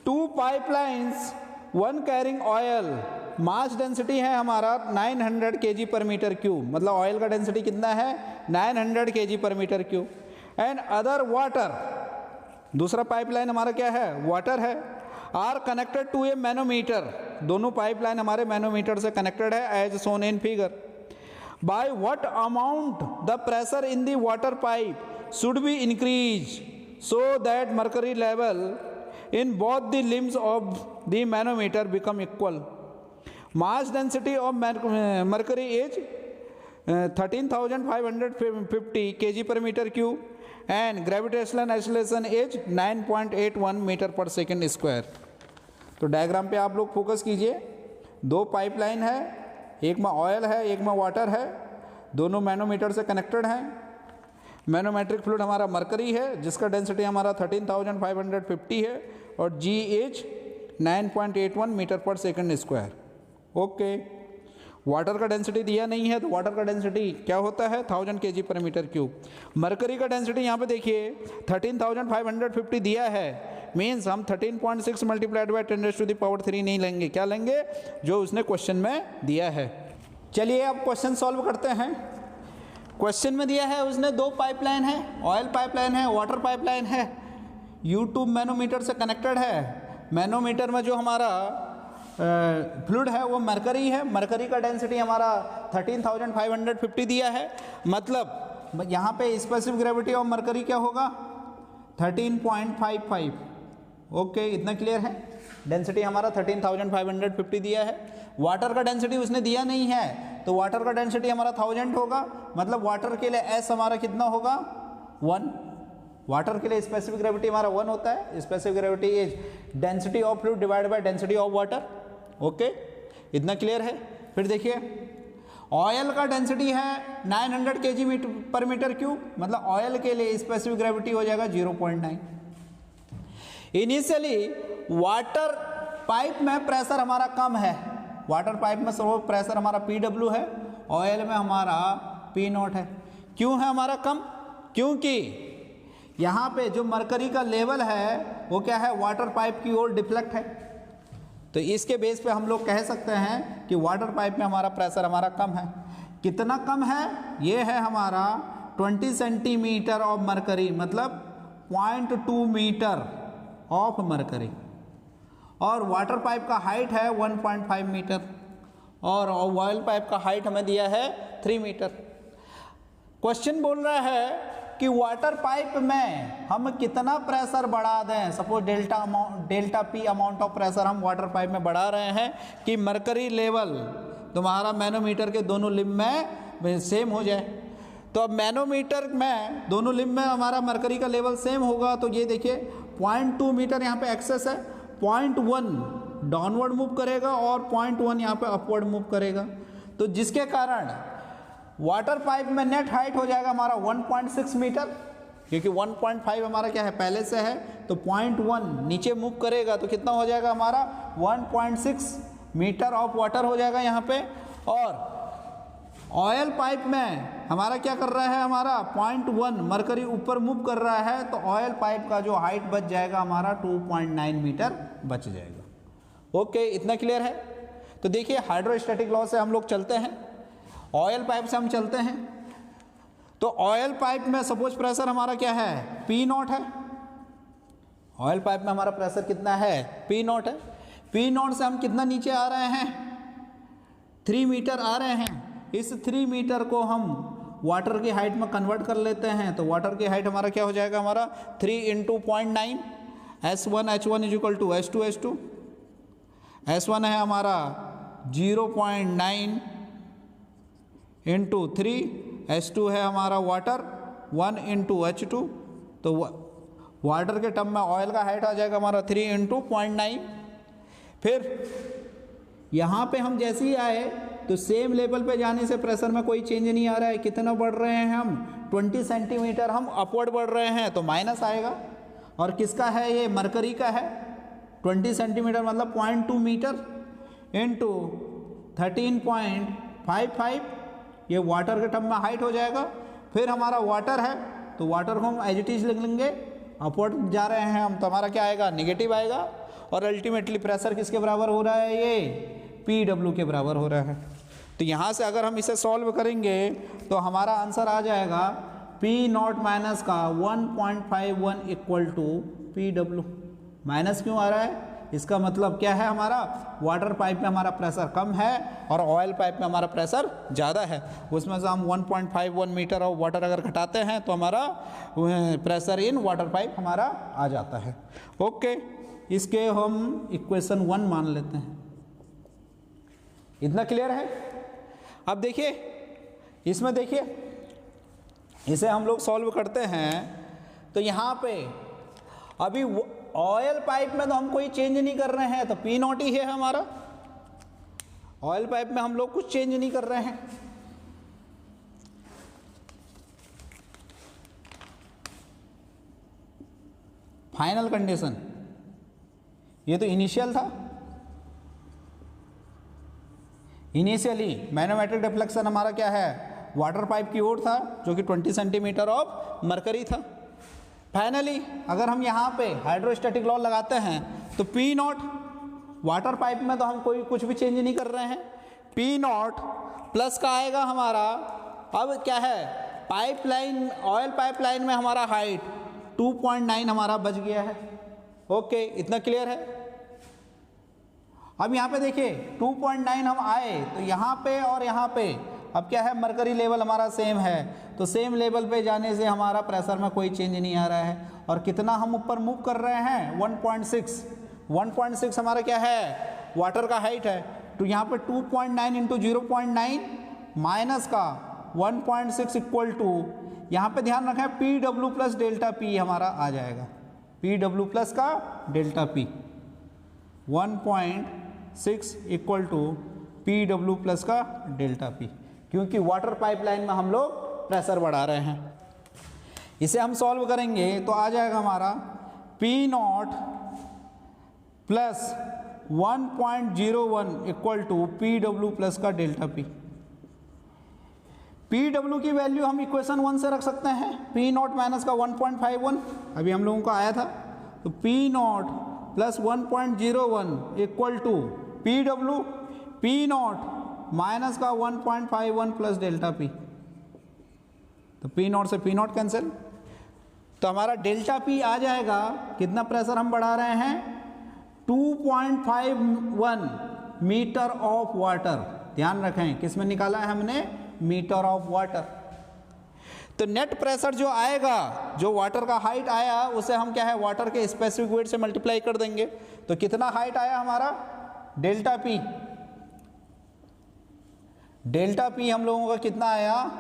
[SPEAKER 1] 2 pipelines 1 carrying oil, mass density है हमारा 900 kg पर मीटर क्यूब। मतलब ऑयल का डेंसिटी कितना है 900 kg per metre cube. And other water, दूसरा पाइपलाइन हमारा क्या है वाटर है, are connected to a manometer. दोनों पाइपलाइन हमारे मैनोमीटर से कनेक्टेड है as shown in figure. By what amount the pressure in the water pipe should be increase so that mercury level in both the limbs of the manometer become equal. Mass density of mercury is 13,550 kg per meter cube and gravitational acceleration is 9.81 metre पर second square. तो diagram पे आप लोग focus कीजिए, 2 pipeline है, एक में oil है एक में वाटर है, दोनों मैनोमीटर से कनेक्टेड हैं। मैनोमेट्रिक फ्लूइड हमारा मरकरी है जिसका डेंसिटी हमारा 13,550 है और G इज 9.81 मीटर पर सेकंड स्क्वायर। ओके, वाटर का डेंसिटी दिया नहीं है तो वाटर का डेंसिटी क्या होता है 1000 kg per metre cube. Mercury का डेंसिटी यहाँ पे देखिए 13,550 दिया है, मीन्स हम 13.6 मल्टीप्लाइड बाई 10⁻³ नहीं लेंगे, क्या लेंगे जो उसने क्वेश्चन में दिया है। चलिए अब क्वेश्चन सॉल्व करते हैं। क्वेश्चन में दिया है उसने 2 पाइपलाइन है, ऑयल पाइपलाइन है वाटर पाइपलाइन है, U2 मैनोमीटर से कनेक्टेड है। मैनोमीटर में जो हमारा फ्लूइड है वो मरकरी है, मरकरी का डेंसिटी हमारा 13,550 दिया है। मतलब यहाँ पे स्पेसिफिक ग्रेविटी ऑफ मरकरी क्या होगा 13.55। ओके, इतना क्लियर है। डेंसिटी हमारा 13,550 दिया है। वाटर का डेंसिटी उसने दिया नहीं है तो वाटर का डेंसिटी हमारा 1000 होगा। मतलब वाटर के लिए एस हमारा कितना होगा 1। वाटर के लिए स्पेसिफिक ग्रेविटी हमारा 1 होता है। Specific gravity is density of fluid divided by density of water. Okay, इतना क्लियर है। फिर देखिए ऑयल का डेंसिटी है 900 kg पर मीटर क्यूब, मतलब ऑयल के लिए स्पेसिफिक ग्रेविटी हो जाएगा 0.9। इनिशियली वाटर पाइप में प्रेशर हमारा कम है, वाटर पाइप में सर्व प्रेशर हमारा PW है, ऑयल में हमारा P0 है। क्यों है हमारा कम? क्योंकि यहाँ पे जो मरकरी का लेवल है वो क्या है वाटर पाइप की ओर डिफ्लेक्ट है। तो इसके बेस पे हम लोग कह सकते हैं कि वाटर पाइप में हमारा प्रेशर हमारा कम है। कितना कम है? ये है हमारा 20 सेंटीमीटर ऑफ मरकरी, मतलब 0.2 मीटर ऑफ मरकरी। और वाटर पाइप का हाइट है 1.5 मीटर और ऑयल पाइप का हाइट हमें दिया है 3 मीटर। क्वेश्चन बोल रहा है कि वाटर पाइप में हम कितना प्रेशर बढ़ा दें। Suppose delta P amount of pressure हम वाटर पाइप में बढ़ा रहे हैं कि मरकरी लेवल तुम्हारा मैनोमीटर के दोनों लिम्ब में सेम हो जाए। तो अब मैनोमीटर में दोनों लिम्ब में हमारा मरकरी का लेवल सेम होगा। तो ये देखिए 0.2 मीटर यहाँ पे एक्सेस है, 0.1 डाउनवर्ड मूव करेगा और 0.1 यहाँ पे अपवर्ड मूव करेगा। तो जिसके कारण वाटर पाइप में नेट हाइट हो जाएगा हमारा 1.6 मीटर, क्योंकि 1.5 हमारा क्या है पहले से है, तो 0.1 नीचे मूव करेगा तो कितना हो जाएगा हमारा 1.6 मीटर ऑफ वाटर हो जाएगा यहाँ पे। और ऑयल पाइप में हमारा क्या कर रहा है, हमारा 0.1 मरकरी ऊपर मूव कर रहा है, तो ऑयल पाइप का जो हाइट बच जाएगा हमारा 2.9 मीटर बच जाएगा। ओके, इतना क्लियर है। तो देखिए हाइड्रोस्टैटिक लॉ से हम लोग चलते हैं, ऑयल पाइप से हम चलते हैं। तो ऑयल पाइप में सपोज प्रेशर हमारा क्या है, P0 है। ऑयल पाइप में हमारा प्रेशर कितना है, P0 है। P0 से हम कितना नीचे आ रहे हैं, 3 मीटर आ रहे हैं। इस 3 मीटर को हम वाटर की हाइट में कन्वर्ट कर लेते हैं, तो वाटर की हाइट हमारा क्या हो जाएगा, हमारा 3 × 0.9 S1 H1 = S2 H2। S1 है हमारा 0.9 × 3, H2 है हमारा वाटर 1 × H2। तो वाटर के टर्म में ऑयल का हाइट आ जाएगा हमारा 3 × 0.9। फिर यहाँ पे हम जैसे ही आए तो सेम लेवल पे जाने से प्रेशर में कोई चेंज नहीं आ रहा है। कितना बढ़ रहे हैं हम, 20 सेंटीमीटर हम अपवर्ड बढ़ रहे हैं, तो माइनस आएगा। और किसका है ये, मरकरी का है। 20 सेंटीमीटर मतलब 0.2 मीटर इंटू 13.55, ये वाटर के टर्म में हाइट हो जाएगा। फिर हमारा वाटर है, तो वाटर को हम एज इट इज लिख लेंगे, अपवर्ड जा रहे हैं हम, तो हमारा क्या आएगा, निगेटिव आएगा। और अल्टीमेटली प्रेशर किसके बराबर हो रहा है, ये PW के बराबर हो रहा है। तो यहाँ से अगर हम इसे सॉल्व करेंगे तो हमारा आंसर आ जाएगा P0 माइनस का 1.51 = PW। माइनस क्यों आ रहा है, इसका मतलब क्या है, हमारा वाटर पाइप में हमारा प्रेशर कम है और ऑयल पाइप में हमारा प्रेशर ज़्यादा है। उसमें से हम 1.51 मीटर ऑफ वाटर अगर घटाते हैं तो हमारा प्रेशर इन वाटर पाइप हमारा आ जाता है। ओके, इसके हम इक्वेशन 1 मान लेते हैं। इतना क्लियर है। अब देखिए इसमें, देखिए इसे हम लोग सॉल्व करते हैं तो यहाँ पे अभी ऑयल पाइप में तो हम कोई चेंज नहीं कर रहे हैं, तो P0 ही है हमारा। ऑयल पाइप में हम लोग कुछ चेंज नहीं कर रहे हैं। फाइनल कंडीशन, ये तो इनिशियल था। इनिशियली मैनोमेट्रिक डिफ्लेक्शन हमारा क्या है, वाटर पाइप की ओर था, जो कि 20 सेंटीमीटर ऑफ मरकरी था। फाइनली अगर हम यहाँ पे हाइड्रोस्टैटिक लॉ लगाते हैं तो P0, वाटर पाइप में तो हम कोई कुछ भी चेंज नहीं कर रहे हैं, P0 प्लस का आएगा हमारा। अब क्या है, पाइपलाइन, ऑयल पाइपलाइन में हमारा हाइट 2.9 हमारा बच गया है। ओके, इतना क्लियर है। अब यहाँ पे देखिए 2.9 हम आए तो यहाँ पे और यहाँ पे अब क्या है, मरकरी लेवल हमारा सेम है, तो सेम लेवल पे जाने से हमारा प्रेशर में कोई चेंज नहीं आ रहा है। और कितना हम ऊपर मूव कर रहे हैं, 1.6 हमारा क्या है, वाटर का हाइट है। तो यहाँ पे 2.9 × 0.9 माइनस का 1.6 = यहाँ पे ध्यान रखें PW + ΔP हमारा आ जाएगा। PW प्लस का ΔP 1.6 = PW प्लस का ΔP, क्योंकि वाटर पाइपलाइन में हम लोग प्रेशर बढ़ा रहे हैं। इसे हम सॉल्व करेंगे तो आ जाएगा हमारा P0 प्लस 1.01 = PW प्लस का ΔP। PW की वैल्यू हम इक्वेशन 1 से रख सकते हैं, P0 माइनस का 1.51 अभी हम लोगों का आया था, तो P0 plus 1.01 = PW, P0 minus का 1.51 प्लस ΔP। तो P0 से P0 कैंसिल, तो हमारा ΔP आ जाएगा, कितना प्रेशर हम बढ़ा रहे हैं, 2.51 मीटर ऑफ वाटर। ध्यान रखें किस में निकाला है हमने, मीटर ऑफ वाटर। तो नेट प्रेशर जो आएगा, जो वाटर का हाइट आया, उसे हम क्या है, वाटर के स्पेसिफिक वेट से मल्टीप्लाई कर देंगे। तो कितना हाइट आया हमारा, ΔP। ΔP हम लोगों का कितना आया,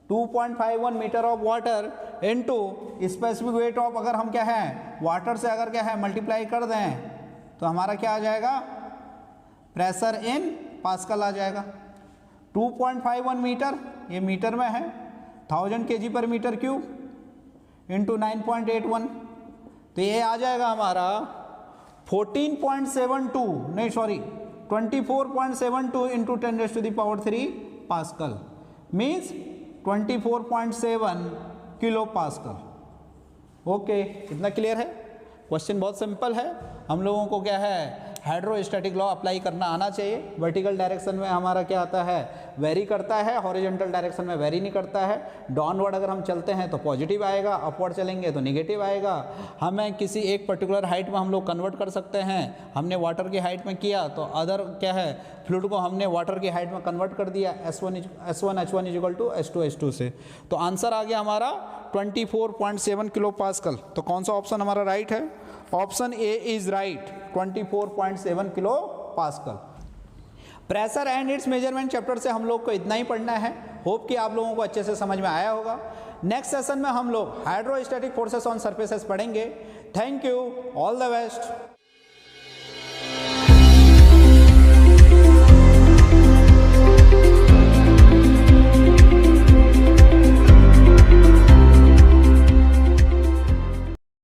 [SPEAKER 1] 2.51 metre of water into specific weight of, अगर हम क्या है, वाटर से अगर क्या है मल्टीप्लाई कर दें तो हमारा क्या आ जाएगा, प्रेशर इन पास्कल आ जाएगा। 2.51 मीटर, ये मीटर में है, 1000 kg per metre cube into 9.81, तो ये आ जाएगा हमारा 14.72 नहीं sorry 24.72 into 10⁻³ pascal, means 24.7 kilo pascal. Okay, इतना क्लियर है? क्वेश्चन बहुत सिंपल है। हम लोगों को क्या है, हाइड्रोस्टैटिक लॉ अप्लाई करना आना चाहिए। वर्टिकल डायरेक्शन में हमारा क्या आता है, वेरी करता है, हॉरिजॉन्टल डायरेक्शन में वेरी नहीं करता है। डाउनवर्ड अगर हम चलते हैं तो पॉजिटिव आएगा, अपवर्ड चलेंगे तो नेगेटिव आएगा। हमें किसी एक पर्टिकुलर हाइट में हम लोग कन्वर्ट कर सकते हैं। हमने वाटर की हाइट में किया तो अदर क्या है, फ्लूइड को हमने वाटर की हाइट में कन्वर्ट कर दिया S1 H1 equal to S2 H2 से। तो आंसर आ गया हमारा 24.7 किलो पास्कल। तो कौन सा ऑप्शन हमारा राइट है? Option A is right, 24.7 kilo pascal. Pressure and it's measurement chapter से हम लोग को इतना ही पढ़ना है। होप कि आप लोगों को अच्छे से समझ में आया होगा। नेक्स्ट सेशन में हम लोग हाइड्रोस्टैटिक फोर्सेस ऑन सरफेसेस पढ़ेंगे। Thank you, all the best.